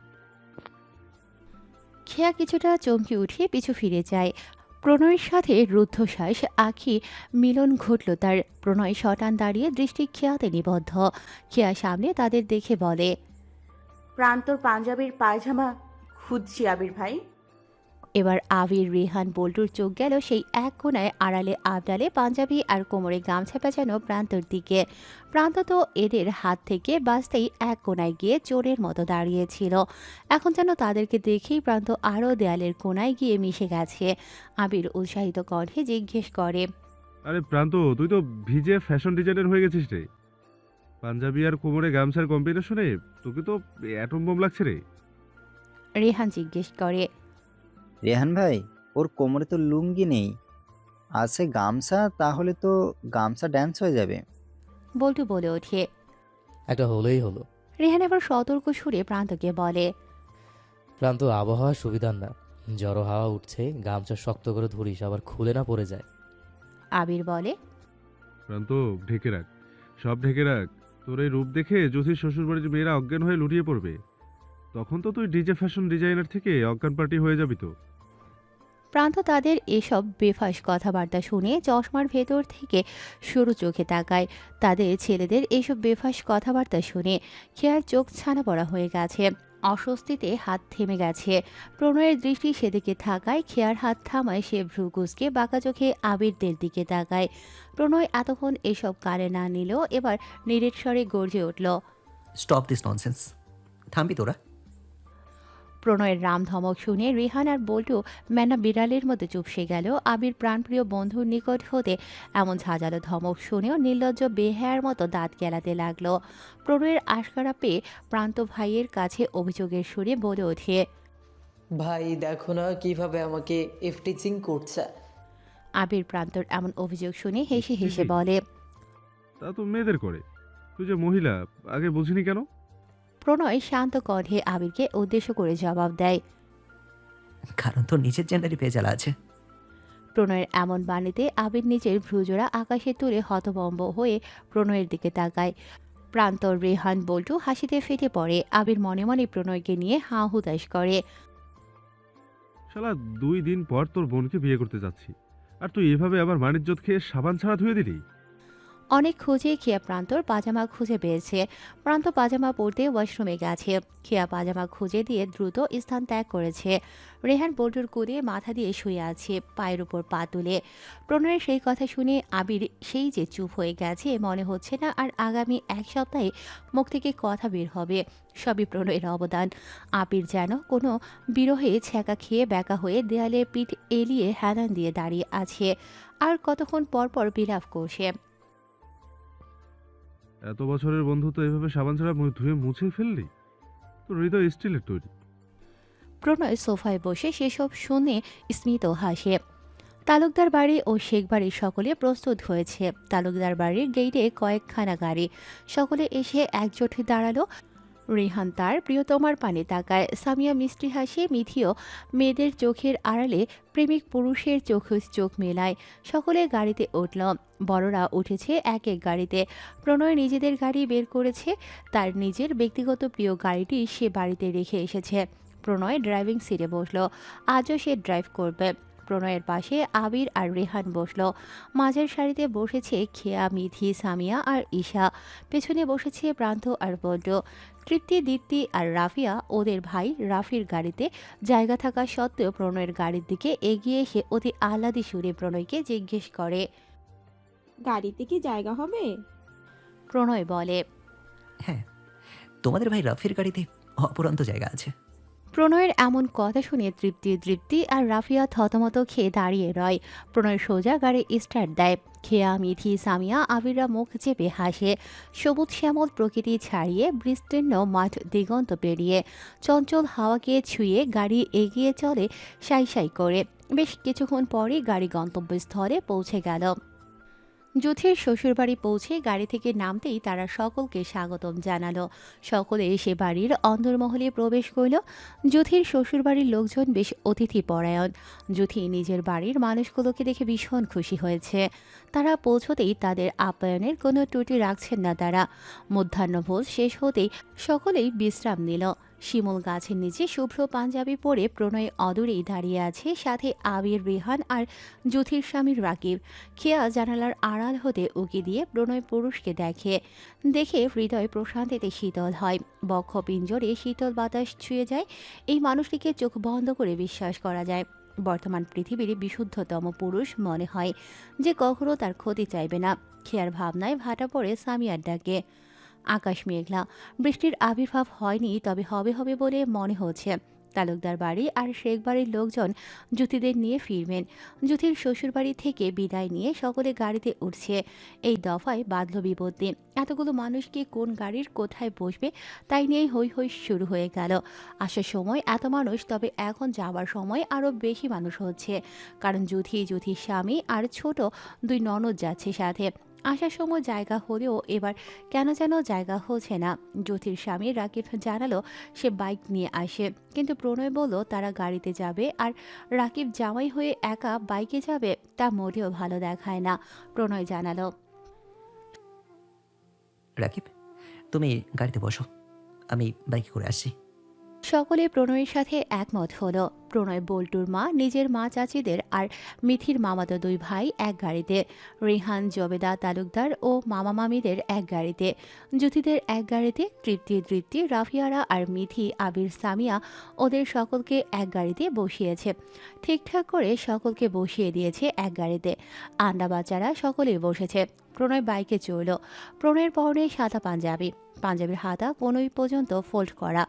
খেয়া কিছুটা চমকে উঠে পিছু ফিরে যায়। প্রণয়ের সাথে রুদ্ধশ্বাস আঁখি মিলন ঘটল তার। প্রণয় শটান দাঁড়িয়ে দৃষ্টি খেয়াতে নিবদ্ধ। খেয়া সামনে তাদের দেখে বলে, প্রান্তর পাঞ্জাবির পায়জামা খুঁজছি আবির ভাই। এবার আবির, রেহান, বল্টুর চোখ গেল সেই এক কোণায় আড়ালে আবডালে পাঞ্জাবি আর কোমরে গামছা পেঁচানো প্রান্তর দিকে। প্রান্ত তো এদের হাত থেকে বাঁচতেই এক কোণায় গিয়ে চোরের মতো দাঁড়িয়েছিল। এখন যেন তাদেরকে দেখেই প্রান্ত আরও দেয়ালের কোণায় গিয়ে মিশে গেছে। আবির উৎসাহিত কণ্ঠে জিজ্ঞেস করে, আরে প্রান্ত, তুই তো ভিজে ফ্যাশন ডিজাইনার হয়ে গেছিস রে। পাঞ্জাবি আর কোমরে গামছার কম্বিনেশনে তোকে তো অ্যাটম বোম লাগছে রে। রেহান জিজ্ঞেস করে, রেহান ভাই, ওর কোমরে তো লুঙ্গি নেই, আছে গামছা, তাহলে তো গামছা ড্যান্স হয়ে যাবে। বল্টু বলে ওঠে। একটা হলেই হলো। রেহান এবার সতর্ক সুরে প্রান্তকে বলে, প্রান্ত আবহাওয়া সুবিধার না, জড়ো হাওয়া উঠছে, গামছা শক্ত করে ধরিস, আবার খুলে না পড়ে যায়। আবির বলে, প্রান্ত ঢেকে রাখ, সব ঢেকে রাখ। তোর এই রূপ দেখে জ্যোতির শ্বশুরবাড়ির মেয়েরা অজ্ঞান হয়ে লুটিয়ে পড়বে। তখন তো তুই ডিজে ফ্যাশন ডিজাইনার থেকে অজ্ঞান পার্টি হয়ে যাবি তো। প্রান্ত তাদের এসব বেফাঁস কথাবার্তা শুনে চশমার ভেতর থেকে সরু চোখে তাকায়। তাদের ছেলেদের এসব বেফাঁস কথাবার্তা শুনে খেয়ার চোখ ছানা পড়া হয়ে গেছে। অস্বস্তিতে হাত থেমে গেছে। প্রণয়ের দৃষ্টি সেদিকে থাকায় খেয়ার হাত থামায় সে ভ্রু কুঁচকে বাঁকা চোখে আবিরদের দিকে তাকায়। প্রণয় এতক্ষণ এসব কানে না নিলেও এবার নিরেট স্বরে গর্জে উঠল, স্টপ দিস ননসেন্স। থামবি তোরা? প্রণয়ের রাম ধমক শুনে রেহান আর বল্টু ম্যানা বিড়ালের মধ্যে চুপসে গেল। আবির প্রাণপ্রিয় বন্ধুর নিকট হতে এমন ঝাঁঝালো ধমক শুনেও নির্লজ্জ বেহায়ার মতো দাঁত গেলাতে লাগলো। প্রণয়ের আশকারা পেয়ে প্রান্ত ভাইয়ের কাছে অভিযোগের সুরে বলে ওঠে, ভাই দেখো না কিভাবে আমাকে ইফটিচিং করছে। আবির প্রান্তর এমন অভিযোগ শুনে হেসে হেসে বলে, তা তো মেয়েদের করে, তুই যে মহিলা আগে বুঝিনি কেন? প্রণয় শান্ত কণ্ঠে আবিরকে উদ্দেশ্য করে জবাব দেয়। কারণ তোর নিজের জেন্ডারই ভেজাল আছে। প্রণয়ের এমন বাণীতে আবির নিজের ভ্রুজোড়া আকাশে তুলে হতভম্ব হয়ে প্রণয়ের দিকে তাকায়। প্রান্তর, রেহান, বল্টু হাসিতে ফেটে পড়ে। আবির মনে মনে প্রণয়কে নিয়ে হাঁ হুতাশ করে। শালা 2 দিন পর তোর বোনকে বিয়ে করতে যাচ্ছি, আর তুই এভাবে আবার মানিজ্জত খেয়ে সাবান ছাড়া ধুয়ে দিলি। অনেক খুঁজে খেয়া প্রান্তর পাজামা খুঁজে পেয়েছে। প্রান্ত পাজামা পরতে ওয়াশরুমে গেছে। খেয়া পাজামা খুঁজে দিয়ে দ্রুত স্থান ত্যাগ করেছে। রেহান বল্টুর কোলে মাথা দিয়ে শুয়ে আছে, পায়ের উপর পা তুলে। প্রণয়ের সেই কথা শুনে আবির সেই যে চুপ হয়ে গেছে মনে হচ্ছে না, আর আগামী 1 সপ্তাহে মুখ থেকে কথা বের হবে। সবই প্রণয়ের অবদান। আবির যেন কোনো বিরহে ছ্যাঁকা খেয়ে ব্যাকা হয়ে দেয়ালে পিঠ এলিয়ে হেলান দিয়ে দাঁড়িয়ে আছে, আর কতক্ষণ পর পর বিলাপ করছে। এত বছরের বন্ধুত্ব এভাবে সাবান ছাড়া ধুয়ে মুছে ফেললি? তোর হৃদয় স্টিলের তৈরি। প্রণয় সোফায় বসে সেসব শুনে স্মিত হাসে। তালুকদার বাড়ি ও শেখ বাড়ির সকলে প্রস্তুত হয়েছে। তালুকদার বাড়ির গেইটে কয়েকখানা গাড়ি। সকলে এসে একজোটে দাঁড়ালো। রেহান তার প্রিয়তমার পানে তাকায়। সামিয়া মিষ্টি হাসি। মিথিও মেয়েদের চোখের আড়ালে প্রেমিক পুরুষের চোখে চোখ মেলায়। সকলে গাড়িতে উঠল। বড়রা উঠেছে এক এক গাড়িতে। প্রণয় নিজেদের গাড়ি বের করেছে। তার নিজের ব্যক্তিগত প্রিয় গাড়িটি সে বাড়িতে রেখে এসেছে। প্রণয় ড্রাইভিং সিটে বসলো। আজও সে ড্রাইভ করবে। প্রণয়ের পাশে আবির আর রেহান বসলো। মাঝের সারিতে বসেছে খেয়া, মিথি, সামিয়া আর ঈশা। পেছনে বসেছে প্রান্ত আর বল্টু। তৃপ্তি, দীপ্তি আর রাফিয়া ওদের ভাই রাফির গাড়িতে জায়গা থাকা সত্ত্বেও প্রণয়ের গাড়ির দিকে এগিয়ে এসে অতি আহ্লাদি সুরে প্রণয়কে জিজ্ঞেস করে। গাড়িতে কি জায়গা হবে? প্রণয় বলে, হ্যাঁ, তোমাদের ভাই রাফির গাড়িতে অপরন্ত জায়গা আছে। প্রণয়ের এমন কথা শুনে তৃপ্তি আর রাফিয়া থতমত খেয়ে দাঁড়িয়ে রয়। প্রণয় সোজা গাড়ি স্টার্ট দেয়। খেয়া, মিথি, সামিয়া, আবিররা মুখ চেপে হাসে। সবুজ শ্যামল প্রকৃতি ছাড়িয়ে বিস্তীর্ণ মাঠ দিগন্ত পেরিয়ে চঞ্চল হাওয়াকে ছুঁয়ে গাড়ি এগিয়ে চলে সাই সাই করে। বেশ কিছুক্ষণ পরই গাড়ি গন্তব্যস্থলে পৌঁছে গেল। যুথির শ্বশুরবাড়ি পৌঁছে গাড়ি থেকে নামতেই তারা সকলকে স্বাগতম জানালো। সকলে এসে বাড়ির অন্দরমহলে প্রবেশ করল। যুথির শ্বশুরবাড়ির লোকজন বেশ অতিথি পরায়ণ। যুথি নিজের বাড়ির মানুষগুলোকে দেখে ভীষণ খুশি হয়েছে। তারা পৌঁছতেই তাদের আপ্যায়নের কোনো ত্রুটি রাখছেন না তারা। মধ্যাহ্নভোজ শেষ হতেই সকলেই বিশ্রাম নিল। শিমুল গাছের নিচে শুভ্র পাঞ্জাবি পরে প্রণয় অদূরেই দাঁড়িয়ে আছে, সাথে আবির, রেহান আর যুথির স্বামীর রাকিব। খেয়া জানালার আড়াল হতে উকি দিয়ে প্রণয় পুরুষকে দেখে হৃদয় প্রশান্তিতে শীতল হয়। বক্ষ পিঞ্জরে শীতল বাতাস ছুঁয়ে যায়। এই মানুষটিকে চোখ বন্ধ করে বিশ্বাস করা যায়। বর্তমান পৃথিবীর বিশুদ্ধতম পুরুষ মনে হয়, যে কখনো তার ক্ষতি চাইবে না। খেয়ার ভাবনায় ভাটা পড়ে সামিয়ার ডাকে। আকাশ মেঘলা, বৃষ্টির আবির্ভাব হয়নি, তবে হবে হবে বলে মনে হচ্ছে। তালুকদার বাড়ি আর শেখ বাড়ির লোকজন যুথিদের নিয়ে ফিরবেন। যুথির শ্বশুরবাড়ি থেকে বিদায় নিয়ে সকলে গাড়িতে উঠছে। এই দফায় বাঁধল বিপত্তি। এতগুলো মানুষকে কোন গাড়ির কোথায় বসবে তাই নিয়েই হৈ হৈ শুরু হয়ে গেল। আসার সময় এত মানুষ, তবে এখন যাবার সময় আরও বেশি মানুষ হচ্ছে, কারণ যুথির স্বামী আর ছোট 2 ননদ যাচ্ছে সাথে। আসার সময় জায়গা হলেও এবার কেন যেন জায়গা হচ্ছে না। যুথির স্বামী রাকিব জানালো সে বাইক নিয়ে আসে, কিন্তু প্রণয় বলল তারা গাড়িতে যাবে, আর রাকিব জামাই হয়ে একা বাইকে যাবে তা মোটেও ভালো দেখায় না। প্রণয় জানালো, রাকিব, তুমি গাড়িতে বসো, আমি বাইকে করে আসছি। সকলে প্রণয়ের সাথে একমত হলো। প্রণয়, বল্টুর মা, নিজের মা চাচিদের আর মিথির মামাতো 2 ভাই এক গাড়িতে, রেহান, জবেদা, তালুকদার ও মামা মামিদের এক গাড়িতে, যুথিদের এক গাড়িতে, তৃপ্তি, রাফিয়ারা আর মিথি, আবির, সামিয়া ওদের সকলকে এক গাড়িতে বসিয়েছে। ঠিকঠাক করে সকলকে বসিয়ে দিয়েছে এক গাড়িতে। আন্ডা বাচ্চারা সকলেই বসেছে। প্রণয় বাইকে চড়ল। প্রণয়ের পরনে সাদা পাঞ্জাবির হাতা কোনোই পর্যন্ত ফোল্ড করা,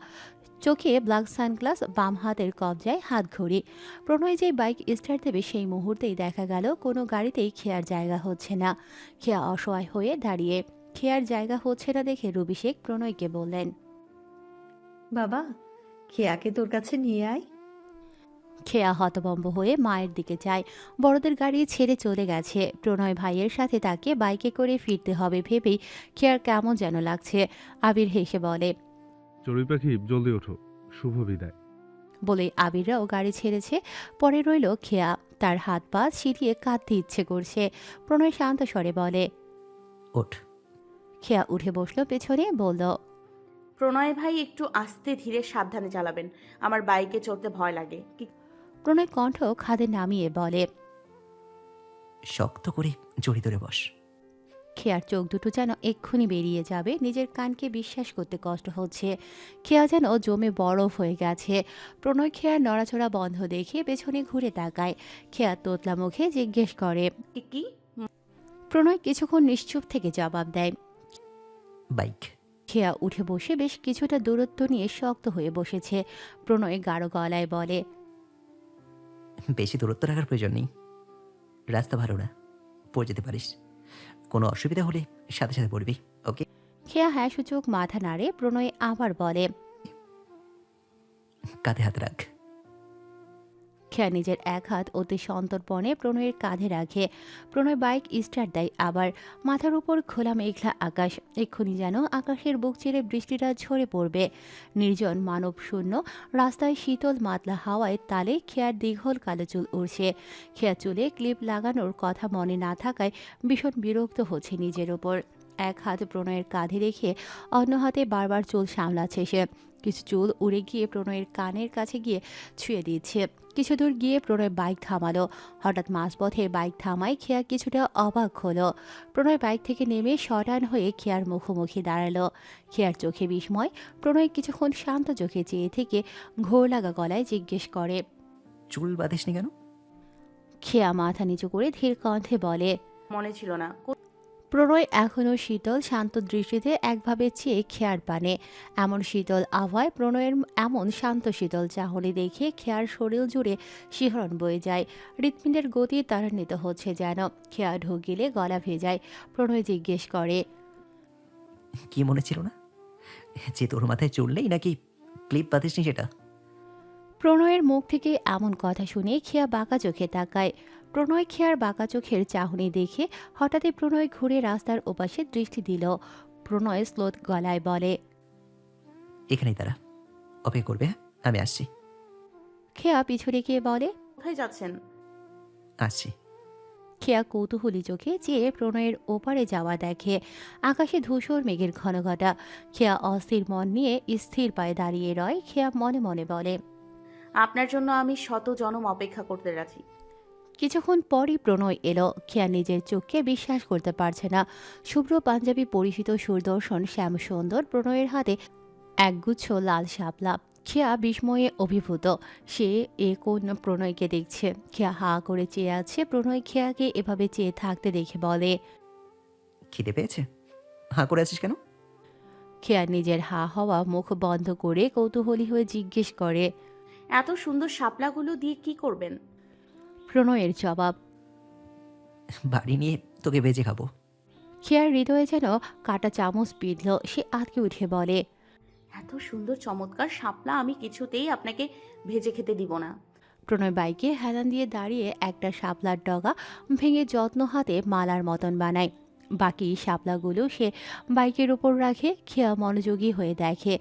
চোখে ব্ল্যাক সানগ্লাস, বাম হাতের কবজায় হাত ঘড়ি। প্রণয় যে বাইক স্টার্ট দেবে সেই মুহূর্তেই দেখা গেল কোনো গাড়িতেই খেয়ার জায়গা হচ্ছে না। খেয়া অসহায় হয়ে দাঁড়িয়ে। খেয়ার জায়গা হচ্ছে না দেখে রুবি শেখ প্রণয়কে বললেন, বাবা, খেয়াকে তোর কাছে নিয়ে আয়। খেয়া হতভম্ব হয়ে মায়ের দিকে যায়। বড়দের গাড়ি ছেড়ে চলে গেছে। প্রণয় ভাইয়ের সাথে তাকে বাইকে করে ফিরতে হবে ভেবেই খেয়ার কেমন যেন লাগছে। আবির হেসে বলে, চড়ুই পাখি জলদি ওঠো, শুভ বিদায়। বলে আবিররাও গাড়ি ছেড়েছে। পরে রইল খেয়া। তার হাত পা ছিটিয়ে কাঁদতে ইচ্ছে করছে। প্রণয় শান্ত স্বরে বলে, ওঠ। খেয়া উঠে বসলো পেছনে, বলল, প্রণয় ভাই একটু আস্তে ধীরে সাবধানে চালাবেন, আমার বাইকে চড়তে ভয় লাগে। প্রণয় কণ্ঠ খাদে নামিয়ে বলে। শক্ত করে জড়ি ধরে বস। খেয়ার চোখ দুটো যেন এক্ষুনি বেরিয়ে যাবে। নিজের কানকে বিশ্বাস করতে কষ্ট হচ্ছে। খেয়া যেন জমে বরফ হয়ে গেছে। প্রণয় খেয়ার নড়াচড়া বন্ধ দেখে পেছনে ঘুরে তাকায়। খেয়া তোতলা মুখে জিজ্ঞেস করে, কি? প্রণয় কিছুক্ষণ নিশ্চুপ থেকে জবাব দেয়, বাইক। খেয়া উঠে বসে বেশ কিছুটা দূরত্ব নিয়ে শক্ত হয়ে বসেছে। প্রণয় গাঢ় গলায় বলে, বেশি দূরত্ব রাখার প্রয়োজন নেই, রাস্তা ভালো না, পড়ে যেতে পারিস। কোনো অসুবিধা হলে সাথে সাথে পড়বি, ওকে? খেয়া হ্যাঁ সূচক মাথা নাড়ে। প্রণয় আবার বলে, কাঁধে হাত রাখ। খেয়া নিজের এক হাত অতি সন্তর্পণে প্রণয়ের কাঁধে রাখে। প্রণয় বাইক স্টার্ট দেয় আবার। মাথার উপর খোলা মেঘলা আকাশ। এক্ষুনি যেন আকাশের বুক চিরে বৃষ্টিটা ঝরে পড়বে। নির্জন মানব শূন্য রাস্তায় শীতল মাতলা হাওয়ায় তালে খেয়ার দীঘল কালো চুল উড়ছে। খেয়া চুলে ক্লিপ লাগানোর কথা মনে না থাকায় ভীষণ বিরক্ত হচ্ছে নিজের ওপর। এক হাত প্রণয়ের কাঁধে রেখে অন্য হাতে বারবার চুল সামলাচ্ছে সে। কিছু চুল উড়ে গিয়ে প্রণয়ের কানের কাছে গিয়ে ছুঁয়ে দিচ্ছে। কিছু দূর গিয়ে প্রণয় বাইক থামালো। হঠাৎ মাঝপথে বাইক থামায় খেয়া কিছুটা অবাক হলো। প্রণয় বাইক থেকে নেমে শটান হয়ে খেয়ার মুখোমুখি দাঁড়ালো। খেয়ার চোখে বিস্ময়। প্রণয় কিছুক্ষণ শান্ত চোখে চেয়ে থেকে ঘোর লাগা গলায় জিজ্ঞেস করে, চুল বাঁধিসনি কেন? খেয়া মাথা নিচু করে ধীর কণ্ঠে বলে, মনে ছিল না। প্রণয় এখনও শীতল শান্ত দৃষ্টিতে একভাবে চেয়ে খেয়ার পানে। এমন শীতল আবহাওয়ায় প্রণয়ের এমন শান্ত শীতল চাহনি দেখে খেয়ার শরীর জুড়ে শিহরণ বয়ে যায়। হৃৎপিণ্ডের গতি ত্বরান্বিত হচ্ছে যেন। খেয়া ঢোক গিলে গলা ভেজায়। প্রণয় জিজ্ঞেস করে, কি মনে ছিল না যে তোর মাথায় চুল নেই, নাকি ক্লিপ বাঁধিসনি সেটা? প্রণয়ের মুখ থেকে এমন কথা শুনে খেয়া বাঁকা চোখে তাকায়। প্রণয় খেয়ার বাঁকা চোখের চাহনি দেখে হঠাৎই প্রণয় ঘুরে রাস্তার ওপাশে দৃষ্টি দিল। প্রণয় স্লোত গলায় বলে, এখানেই তারা অপেক্ষা করবে, আমি আসছি। খেয়া পিছনে গিয়ে বলে, কোথায় যাচ্ছেন? আসছি। খেয়া কৌতূহলী চোখে চেয়ে প্রণয়ের ওপারে যাওয়া দেখে। আকাশে ধূসর মেঘের ঘনঘটা। খেয়া অস্থির মন নিয়ে স্থির পায়ে দাঁড়িয়ে রয়। খেয়া মনে মনে বলে, আপনার জন্য আমি শত জনম অপেক্ষা করতে রাজি। কিছুক্ষণ পরই প্রণয় এলো। খেয়া নিজের চোখকে বিশ্বাস করতে পারছে না। শুভ্র পাঞ্জাবি পরিচিত সুদর্শন শ্যামসুন্দর প্রণয়ের হাতে একগুচ্ছ লাল শাপলা। খেয়া বিস্ময়ে অভিভূত। সে এ কোন প্রণয়কে দেখছে। খেয়া হা করে চেয়ে আছে। প্রণয় খেয়াকে এভাবে চেয়ে থাকতে দেখে বলে, খিদে পেয়েছে? হাঁ করে আছিস কেন? খেয়া নিজের হা হওয়া মুখ বন্ধ করে কৌতূহলী হয়ে জিজ্ঞেস করে, এত সুন্দর শাপলাগুলো দিয়ে কি করবেন? প্রণয়ের জবাব, বাড়ি নিয়ে তোকে ভেজে খাবো। খেয়ার হৃদয়ে যেন কাটা চামচ বিঁধল। সে আটকে উঠে বলে, এত সুন্দর চমৎকার শাপলা আমি কিছুতেই আপনাকে ভেজে খেতে দিব না। প্রণয় বাইকে হেলান দিয়ে দাঁড়িয়ে একটা শাপলার ডগা ভেঙে যত্ন হাতে মালার মতন বানায়। বাকি শাপলাগুলো সে বাইকের ওপর রাখে। খেয়া মনোযোগী হয়ে দেখে।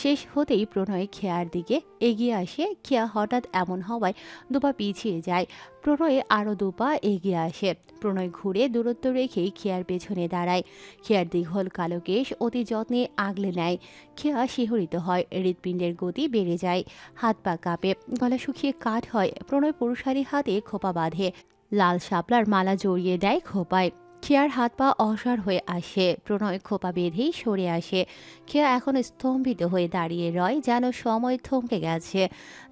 শেষ হতেই প্রণয় খেয়ার দিকে এগিয়ে আসে। খেয়া হঠাৎ এমন হওয়ায় দুপা পিছিয়ে যায়। প্রণয় আরও দুপা এগিয়ে আসে। প্রণয় ঘুরে দূরত্ব রেখেই খেয়ার পেছনে দাঁড়ায়। খেয়ার দীঘল কালো কেশ অতি যত্নে আগলে নেয়। খেয়া শিহরিত হয়। হৃৎপিণ্ডের গতি বেড়ে যায়। হাত পা কাঁপে, গলা শুকিয়ে কাঠ হয়। প্রণয় পুরুষালী হাতে খোপা বাঁধে। লাল শাপলার মালা জড়িয়ে দেয় খোপায়। খেয়ার হাত পা অসাড় হয়ে আসে। প্রণয় খোপা বেঁধেই সরে আসে। খেয়া এখন স্তম্ভিত হয়ে দাঁড়িয়ে রয়, যেন সময় থমকে গেছে।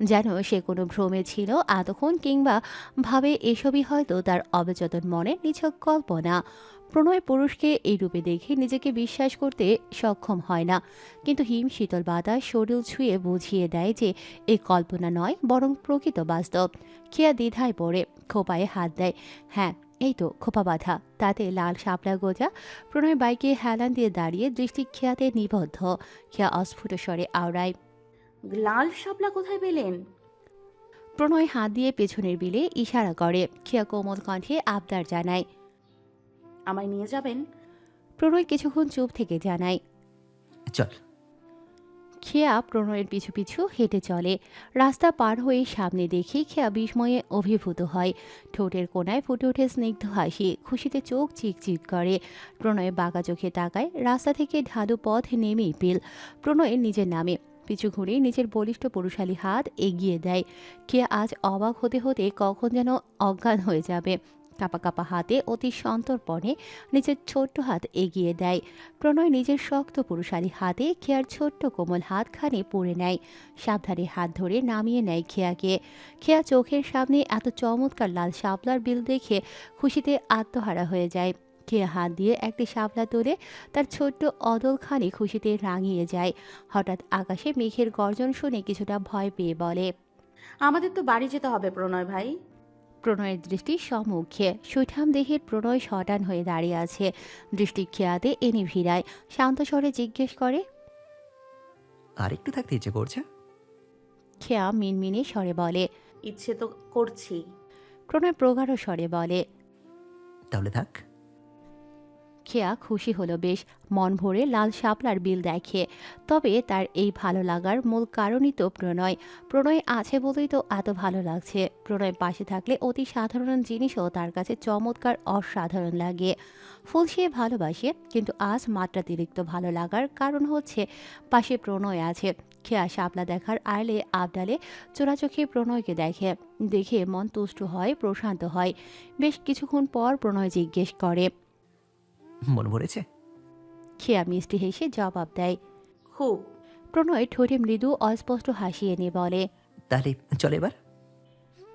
যেন সে কোনো ভ্রমে ছিল এতক্ষণ, কিংবা ভাবে এসবই হয়তো তার অবচেতন মনের নিছক কল্পনা। প্রণয় পুরুষকে এই রূপে দেখে নিজেকে বিশ্বাস করতে সক্ষম হয় না। কিন্তু হিম শীতল বাতাস শরীর ছুঁয়ে বুঝিয়ে দেয় যে এ কল্পনা নয়, বরং প্রকৃত বাস্তব। খেয়া দ্বিধায় পড়ে খোপায় হাত দেয়। হ্যাঁ, এই তো খোপা বাঁধা, তাতে লাল শাপলা গোজা। প্রণয় বাইকে হেলান দিয়ে দাঁড়িয়ে দৃষ্টি খেয়াতে নিবদ্ধ। খেয়া অস্ফুট স্বরে আওড়ায়, লাল শাপলা কোথায় পেলেন? প্রণয় হাত দিয়ে পেছনের বিলে ইশারা করে। খেয়া কোমল কণ্ঠে আবদার জানায়। আমায় নিয়ে যাবেন? প্রণয় কিছুক্ষণ চুপ থেকে জানায়। চল। খেয়া প্রণয়ের পিছু পিছু হেঁটে চলে। রাস্তা পার হয়ে সামনে দেখে খেয়া বিস্ময়ে অভিভূত হয়। ঠোঁটের কোণায় ফুটে ওঠে স্নিগ্ধ হাসি, খুশিতে চোখ চিকচিক করে। প্রণয় বাঁকা চোখে তাকায়। রাস্তা থেকে ঢালু পথ নেমেই পিল প্রণয়ের নিজের নামে। পিছু ঘুরে নিজের বলিষ্ঠ পুরুষালী হাত এগিয়ে দেয়। খেয়া আজ অবাক হতে হতে কখন যেন অজ্ঞান হয়ে যাবে। কাপা কাপা হাতে অতি সন্তর্পণে নিজের ছোট্ট হাত এগিয়ে দেয়। প্রণয় নিজের শক্ত পুরুষালী হাতে খেয়ার ছোট্ট কোমল হাতখানি পুড়ে নেয়। সাবধানে হাত ধরে নামিয়ে নেয় খেয়াকে। খেয়া চোখের সামনে এত চমৎকার লাল শাপলার বিল দেখে খুশিতে আত্মহারা হয়ে যায়। খেয়া হাত দিয়ে একটি শাপলা তোলে, তার ছোট্ট অদলখানি খুশিতে রাঙিয়ে যায়। হঠাৎ আকাশে মেঘের গর্জন শুনে কিছুটা ভয় পেয়ে বলে, আমাদের তো বাড়ি যেতে হবে প্রণয় ভাই। প্রণয়ের দৃষ্টি সম্মুখে। সুঠাম দেহের প্রণয় শটান হয়ে দাঁড়িয়ে আছে। দৃষ্টি খেয়াতে এনে ভিড়ায়। শান্ত স্বরে জিজ্ঞেস করে, আর একটু থাকতে ইচ্ছে করছে? খেয়া মিনমিনে স্বরে বলে, ইচ্ছে তো করছি। প্রণয় প্রগাঢ় স্বরে বলে, তাহলে থাক। খেয়া খুশি হলো বেশ। মন ভরে লাল শাপলার বিল দেখে। তবে তার এই ভালো লাগার মূল কারণই তো প্রণয়। প্রণয় আছে বলেই তো এত ভালো লাগছে। প্রণয় পাশে থাকলে অতি সাধারণ জিনিসও তার কাছে চমৎকার অসাধারণ লাগে। ফুল সে ভালোবাসে, কিন্তু আজ মাত্রাতিরিক্ত ভালো লাগার কারণ হচ্ছে পাশে প্রণয় আছে। খেয়া শাপলা দেখার আড়ালে আবডালে চোরাচোখে প্রণয়কে দেখে। দেখে মন তুষ্ট হয়, প্রশান্ত হয়। বেশ কিছুক্ষণ পর প্রণয় জিজ্ঞেস করে, মন ভরেছে? খেয়া মিষ্টি হেসে জবাব দেয়, খুব। প্রণয় ঠোঁটে মৃদু অস্পষ্ট হাসি এনে বলে, তাহলে চল এবার।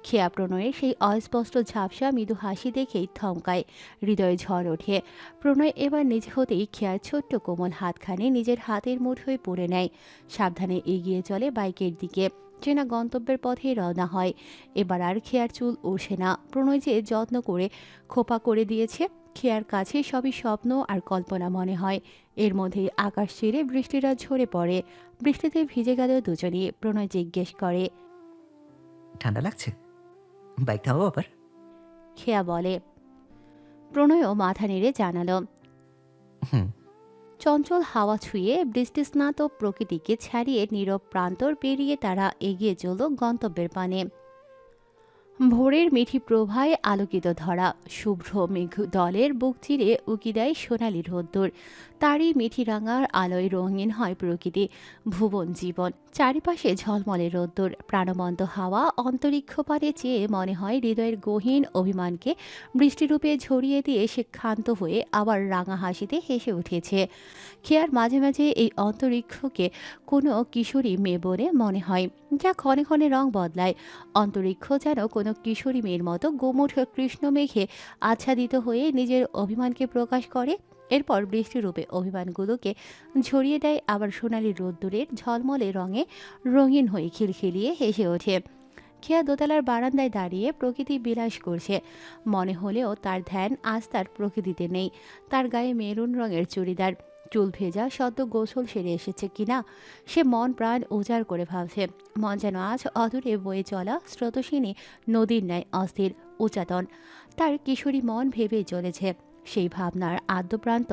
খেয়া প্রণয়ের সেই অস্পষ্ট ঝাপসা মৃদু হাসি দেখেই থমকায়। হৃদয়ে ঝড় ওঠে। প্রণয় এবার নিজ হতেই খেয়ার ছোট্ট কোমল হাতখানি নিজের হাতের মুঠোয় পড়ে নেয়। সাবধানে এগিয়ে চলে বাইকের দিকে। চেনা গন্তব্যের পথে রওনা হয়। এবার আর খেয়ার চুল ওঠে না। প্রণয় যে যত্ন করে খোপা করে দিয়েছে, খেয়ার কাছে সবই স্বপ্ন আর কল্পনা মনে হয়। এর মধ্যেই আকাশ ছেড়ে বৃষ্টিরা ঝরে পড়ে। বৃষ্টিতে ভিজে গেল দুজনই। প্রণয় জিজ্ঞেস করে, ঠান্ডা লাগছে? বাইক থামাবো আবার? খেয়া বলে। প্রণয়ও মাথা নেড়ে জানালো। হুম। চঞ্চল হাওয়া ছুঁয়ে বৃষ্টিস্নাত প্রকৃতিকে ছাড়িয়ে নীরব প্রান্তর পেরিয়ে তারা এগিয়ে চলল গন্তব্যের পানে। ভোরের মিঠি প্রভায় আলোকিত ধরা। শুভ্র মেঘ দলের বুক চিরে উকি দেয় সোনালি রোদ্দুর। তারই মিঠি রাঙার আলোয় রঙিন হয় প্রকৃতি, ভুবন জীবন। চারিপাশে ঝলমলে রোদ্দুর, প্রাণবন্ত হাওয়া অন্তরিক্ষ পানে চেয়ে মনে হয় হৃদয়ের গহীন অভিমানকে বৃষ্টিরূপে ঝরিয়ে দিয়ে সে ক্ষান্ত হয়ে আবার রাঙা হাসিতে হেসে উঠেছে। খেয়ার মাঝে মাঝে এই অন্তরিক্ষকে কোনো কিশোরী মেয়ে বলে মনে হয়, যা ক্ষণে ক্ষণে রং বদলায়। অন্তরিক্ষ যেন কোনো কিশোরী মেয়ের মতো গোমুঠ কৃষ্ণ মেঘে আচ্ছাদিত হয়ে নিজের অভিমানকে প্রকাশ করে। এরপর বৃষ্টিরূপে অভিমানগুলোকে ঝরিয়ে দেয় আবার সোনালি রোদ্দুরের ঝলমলে রঙে রঙিন হয়ে খিলখিলিয়ে হেসে ওঠে। খেয়া দোতলার বারান্দায় দাঁড়িয়ে প্রকৃতি বিলাস করছে। মনে হলেও তার ধ্যান আজ তার প্রকৃতিতে নেই। তার গায়ে মেরুন রঙের চুড়িদার, চুল ভেজা, সদ্য গোসল সেরে এসেছে কিনা সে মন প্রাণ উজাড় করে ভাবছে। মন যেন আজ অদূরে বয়ে চলা স্রোতস্বিনী নদীর ন্যায় অস্থির, উচাটন। তার কিশোরী মন ভেবে চলেছে। সেই ভাবনার আদ্যপ্রান্ত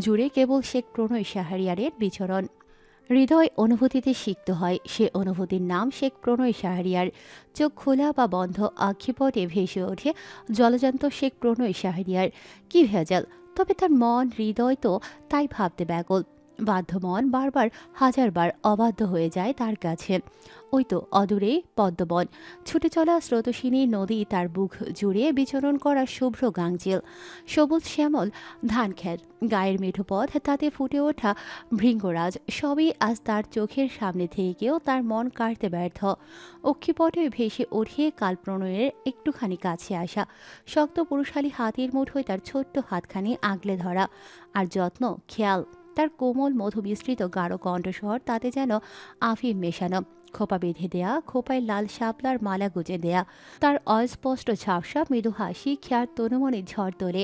জুড়ে কেবল শেখ প্রণয় শাহরিয়ারের বিচরণ। হৃদয় অনুভূতিতে সিক্ত হয়। সে অনুভূতির নাম শেখ প্রণয় শাহরিয়ার। চোখ খোলা বা বন্ধ আক্ষিপটে ভেসে ওঠে জলজান্ত শেখ প্রণয় শাহরিয়ার। কি ভেজাল! তবে তার মন হৃদয় তো তাই ভাবতে ব্যাকুল। বাধ্য মন বারবার হাজারবার অবাধ্য হয়ে যায় তার কাছে। ওই তো অদূরে পদ্মবন, ছুটে চলা স্রোতস্বিনী নদী, তার বুক জুড়ে বিচরণ করা শুভ্র গাংচিল, সবুজ শ্যামল ধানক্ষেত, গায়ের মেঠো পথ, তাতে ফুটে ওঠা ভৃঙ্গরাজ, সবই আজ তার চোখের সামনে থেকেও তার মন কাটতে ব্যর্থ। অক্ষিপটে ভেসে ওঠে কাল প্রণয়ের একটুখানি কাছে আসা, শক্ত পুরুষালী হাতের মুঠোয় তার ছোট্ট হাতখানি আগলে ধরা, আর যত্ন, খেয়াল, তার কোমল মধু মিশ্রিত গাঢ় কণ্ঠস্বর, তাতে যেন আফিম মেশানো। খোপা বেঁধে দেয়া, খোপায় লাল শাপলার মালা গুজে দেয়া, তার অস্পষ্ট ঝাপসা মৃদু হাসি খেয়ার তনুমনে ঝড় তোলে।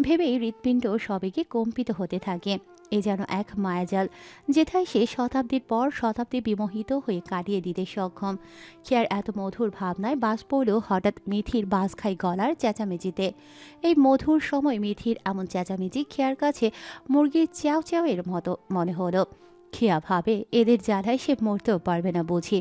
ভেবেই হৃৎপিণ্ড সবেগে কম্পিত হতে থাকে। এ যেন এক মায়াজাল, যেথায় সে শতাব্দীর পর শতাব্দী বিমোহিত হয়ে কাটিয়ে দিতে সক্ষম। খেয়ার এত মধুর ভাবনায় বাস পড়ল হঠাৎ মিথির বাস খাই গলার চেঁচামেচিতে। এই মধুর সময় মিথির এমন চেঁচামেচি খেয়ার কাছে মুরগির চ্যাও চ্যাও এর মতো মনে হলো। খেয়া ভাবে এদের জ্বালায় সে মরতেও পারবে না বুঝি।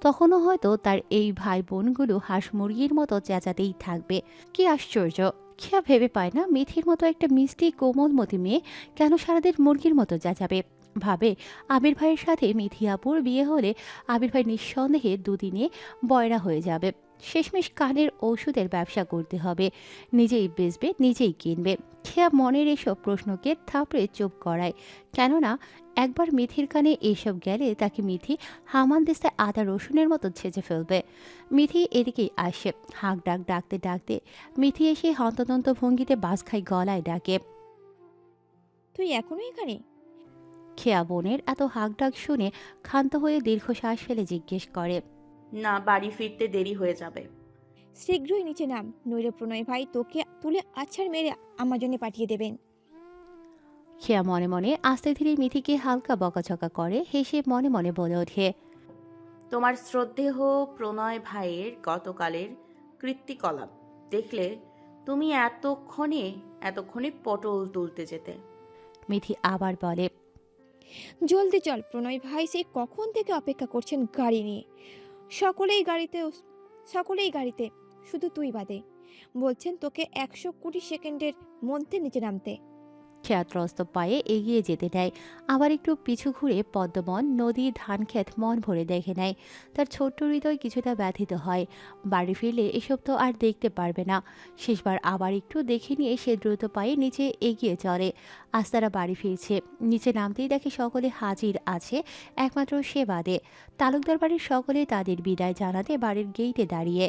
তখনও হয়তো তার এই ভাই বোনগুলো হাঁস মুরগির মতো চেঁচাতেই থাকবে। কি আশ্চর্য! খেয়া ভেবে পায় না মিথির মতো একটা মিষ্টি কোমলমতি মেয়ে কেন সারাদিন মুরগির মতো চেঁচাবে। ভাবে আবির ভাইয়ের সাথে মিথি আপুর বিয়ে হলে আবির ভাই নিঃসন্দেহে দুদিনে বয়রা হয়ে যাবে। শেষমেশ কানের ওষুধের ব্যবসা করতে হবে, নিজেই বেচবে নিজেই কিনবে। খেয়া মনের এসব প্রশ্নকে থাপড়ে চুপ করায়, কেননা একবার মিথির কানে এসব গেলে তাকে মিথি হামান দিস্তায় আদা রসুনের মতো ছেঁচে ফেলবে। মিথি এদিকেই আসে, হাঁক ডাক ডাকতে ডাকতে মিথি এসে হন্তদন্ত ভঙ্গিতে বাস খাই গলায় ডাকে, তুই এখনো এখানে? খেয়া বোনের এত হাঁক ডাক শুনে ক্ষান্ত হয়ে দীর্ঘশ্বাস ফেলে জিজ্ঞেস করে, না, বাড়ি ফিরতে দেরি হয়ে যাবে। শীঘ্রই নিচে নাম, নইলে প্রণয় ভাই তোকে তুলে আছাড় মেরে আমার জন্য পাঠিয়ে দেবেন। খেয়া মনে মনে আস্তে ধীরে মিথিকে হালকা বকাঝকা করে, হেসে মনে মনে বলে ওঠে, তোমার শ্রদ্ধেয় প্রণয় ভাইয়ের গতকালের কৃত্তিকলাপ দেখলে তুমি এতক্ষণে পটল তুলতে যেতে। মিথি আবার বলে, জলদি চল, প্রণয় ভাই সেই কখন থেকে অপেক্ষা করছেন গাড়ি নিয়ে। সকলেই গাড়িতে, শুধু তুই বাদে। বলছেন তোকে 120 সেকেন্ডের মধ্যে নিচে নামতে। খেয়া ত্রস্ত পায়ে এগিয়ে যেতে নেয়, আবার একটু পিছু ঘুরে পদ্মবন, নদী, ধানক্ষেত মন ভরে দেখে নেয়। তার ছোট্ট হৃদয় কিছুটা ব্যথিত হয়। বাড়ি ফিরলে এসব তো আর দেখতে পারবে না। শেষবার আবার একটু দেখে নিয়ে সে দ্রুত পায়ে নিচে এগিয়ে চলে। আজ তারা বাড়ি ফিরছে, নিচে নামতেই দেখে সকলে হাজির আছে, একমাত্র সে বাদে। তালুকদার বাড়ির সকলে তাদের বিদায় জানাতে বাড়ির গেইটে দাঁড়িয়ে।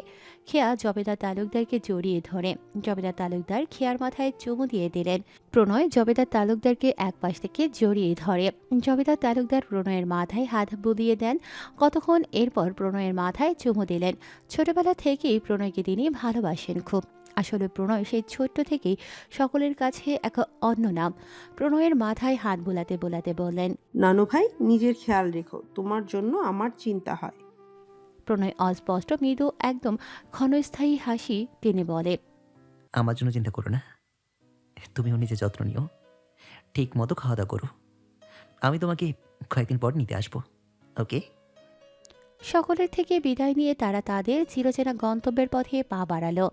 খেয়া জবেদার তালুকদারকে জড়িয়ে ধরে। জবেদার তালুকদার খেয়ার মাথায় চুমু দিয়ে দিলেন। প্রণয় জবেদার তালুকদারকে এক পাশ থেকে জড়িয়ে ধরে। জবেদার তালুকদার প্রণয়ের মাথায় হাত বুলিয়ে দেন। কতক্ষণ এরপর প্রণয়ের মাথায় চুমু দিলেন। ছোটবেলা থেকেই প্রণয়কে তিনি ভালোবাসেন খুব। আসলে প্রণয় সেই ছোট্ট থেকেই সকলের কাছে এক অন্য নাম। প্রণয়ের মাথায় হাত বোলাতে বোলাতে বললেন, নানু ভাই, নিজের খেয়াল রেখো, তোমার জন্য আমার চিন্তা হয়। প্রণয় অস্পষ্ট মৃদু একদম ক্ষণস্থায়ী হাসি টেনে বলে, আমার জন্য চিন্তা করো না, তুমিও নিজের যত্ন নিও, ঠিক মতো খাওয়া দাওয়া করো। আমি তোমাকে কয়েকদিন পর নিতে আসবো, ওকে? সকলের থেকে বিদায় নিয়ে তারা তাদের চিরচেনা গন্তব্যের পথে পা বাড়ালো।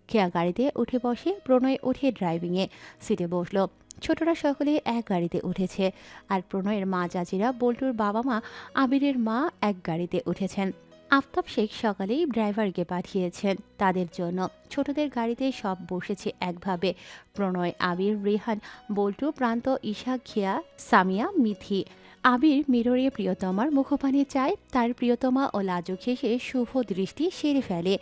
খেয়া গাড়িতে উঠে বসে, প্রণয় উঠে ড্রাইভিংয়ে সিটে বসলো। ছোটরা সকলে এক গাড়িতে উঠেছে, আর প্রণয়ের মা চাচিরা, বল্টুর বাবা মা, আবিরের মা এক গাড়িতে উঠেছেন। আফতাব শেখ সকালেই ড্রাইভারকে পাঠিয়েছেন তাদের জন্য। ছোটদের গাড়িতে সব বসেছে একভাবে, প্রণয়, আবির, রেহান, বল্টু, প্রান্ত, ঈশা, খেয়া, সামিয়া, মিথি। আবির মিররে প্রিয়তমার মুখপানে চায়, তার প্রিয়তমা ও লাজুক হেসে শুভ দৃষ্টি সেরে ফেলে।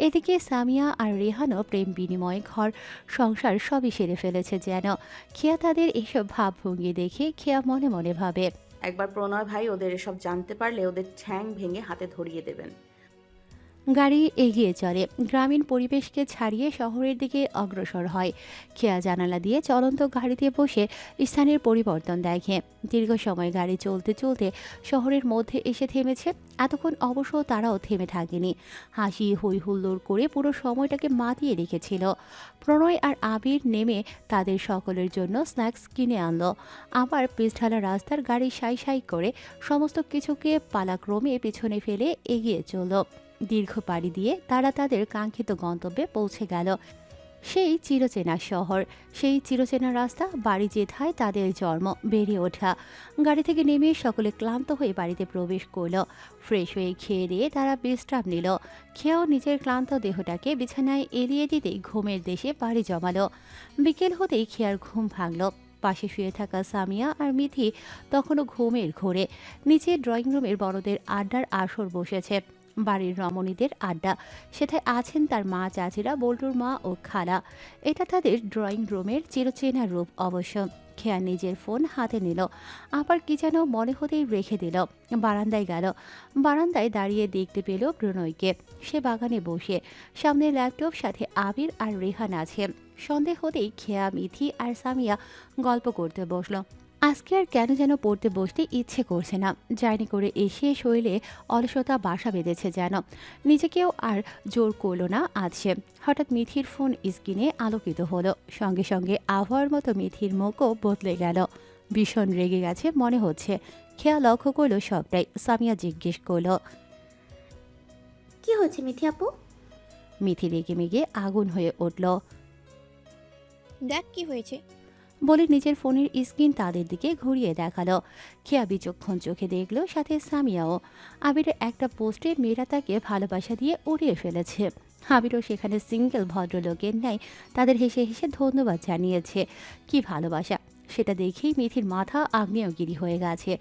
এদিকে সামিয়া আর রেহানও প্রেম বিনিময়, ঘর সংসার সবই সেরে ফেলেছে যেন। খেয়া তাদের এসব ভাবভঙ্গি দেখে খেয়া মনে মনে ভাবে, একবার প্রণয় ভাই ওদের এসব জানতে পারলে ওদের ঠ্যাং ভেঙে হাতে ধরিয়ে দেবেন। গাড়ি এগিয়ে চলে, গ্রামীণ পরিবেশকে ছাড়িয়ে শহরের দিকে অগ্রসর হয়। খেয়া জানালা দিয়ে চলন্ত গাড়িতে বসে স্থানের পরিবর্তন দেখে। দীর্ঘ সময় গাড়ি চলতে চলতে শহরের মধ্যে এসে থেমেছে। এতক্ষণ অবশ্য তারাও থেমে থাকেনি, হাসি হই হুল্লোড় করে পুরো সময়টাকে মাতিয়ে রেখেছিল। প্রণয় আর আবির নেমে তাদের সকলের জন্য স্ন্যাক্স কিনে আনলো। আবার পিচঢালা রাস্তার গাড়ি সাই সাই করে সমস্ত কিছুকে পালাক্রমে পিছনে ফেলে এগিয়ে চলল। দীর্ঘ পাড়ি দিয়ে তারা তাদের কাঙ্ক্ষিত গন্তব্যে পৌঁছে গেল। সেই চিরচেনা শহর, সেই চিরচেনা রাস্তা, বাড়ি যেথায় তাদের জন্ম বেড়ে ওঠা। গাড়ি থেকে নেমে সকলে ক্লান্ত হয়ে বাড়িতে প্রবেশ করল। ফ্রেশ হয়ে খেয়ে দিয়ে তারা বিশ্রাম নিল। খেয়েও নিজের ক্লান্ত দেহটাকে বিছানায় এলিয়ে দিতেই ঘুমের দেশে পাড়ি জমালো। বিকেল হতেই খেয়ার ঘুম ভাঙল। পাশে শুয়ে থাকা সামিয়া আর মিথি তখনও ঘুমের ঘোরে। নিচে ড্রয়িং রুমের বড়দের আড্ডার আসর বসেছে, বাড়ির রমণীদের আড্ডা। সেটায় আছেন তার মা চাচিরা, বল্টুর মা ও খালা। এটা তাদের ড্রয়িং রুমের চিরচেনা রূপ অবশ্য। খেয়া নিজের ফোন হাতে নিল, আবার কি যেন মনে হতেই রেখে দিল। বারান্দায় গেল। বারান্দায় দাঁড়িয়ে দেখতে পেল প্রণয়কে। সে বাগানে বসে, সামনে ল্যাপটপ, সাথে আবির আর রেহান আছে। সন্ধে হতেই খেয়া, মিথি আর সামিয়া গল্প করতে বসলো। আজকে আর কেন যেন পড়তে বসতে ইচ্ছে করছে না। জার্নি করে এসে শরীরে অলসতা বাসা বেঁধেছে যেন। নিজেকেও আর জোর করলো না আজ সে। হঠাৎ মিথির ফোন স্ক্রিনে আলোকিত হলো। সঙ্গে সঙ্গে আবহাওয়ার মতো মিথির মুখও বদলে গেল। ভীষণ রেগে গেছে মনে হচ্ছে। খেয়া লক্ষ্য করলো সবটাই। সামিয়া জিজ্ঞেস করলো, কি হচ্ছে মিথি আপু? মিথি রেগে মেগে আগুন হয়ে উঠল। দেখ কি হয়েছে। বলে নিজের ফোনের স্ক্রিন তাদের দিকে ঘুরিয়ে দেখালো। খেয়া বিচক্ষণ চোখে দেখলো সাথে সামিয়াও। আবিরের একটা পোস্টে মেয়েরা তাকে ভালোবাসা দিয়ে উড়িয়ে ফেলেছে। আবিরও সেখানে সিঙ্গেল ভদ্রলোকের ন্যায় তাদের হেসে হেসে ধন্যবাদ জানিয়েছে। কি ভালোবাসা! সেটা দেখেই মিথির মাথা আগ্নেয়গিরি হয়ে গেছে।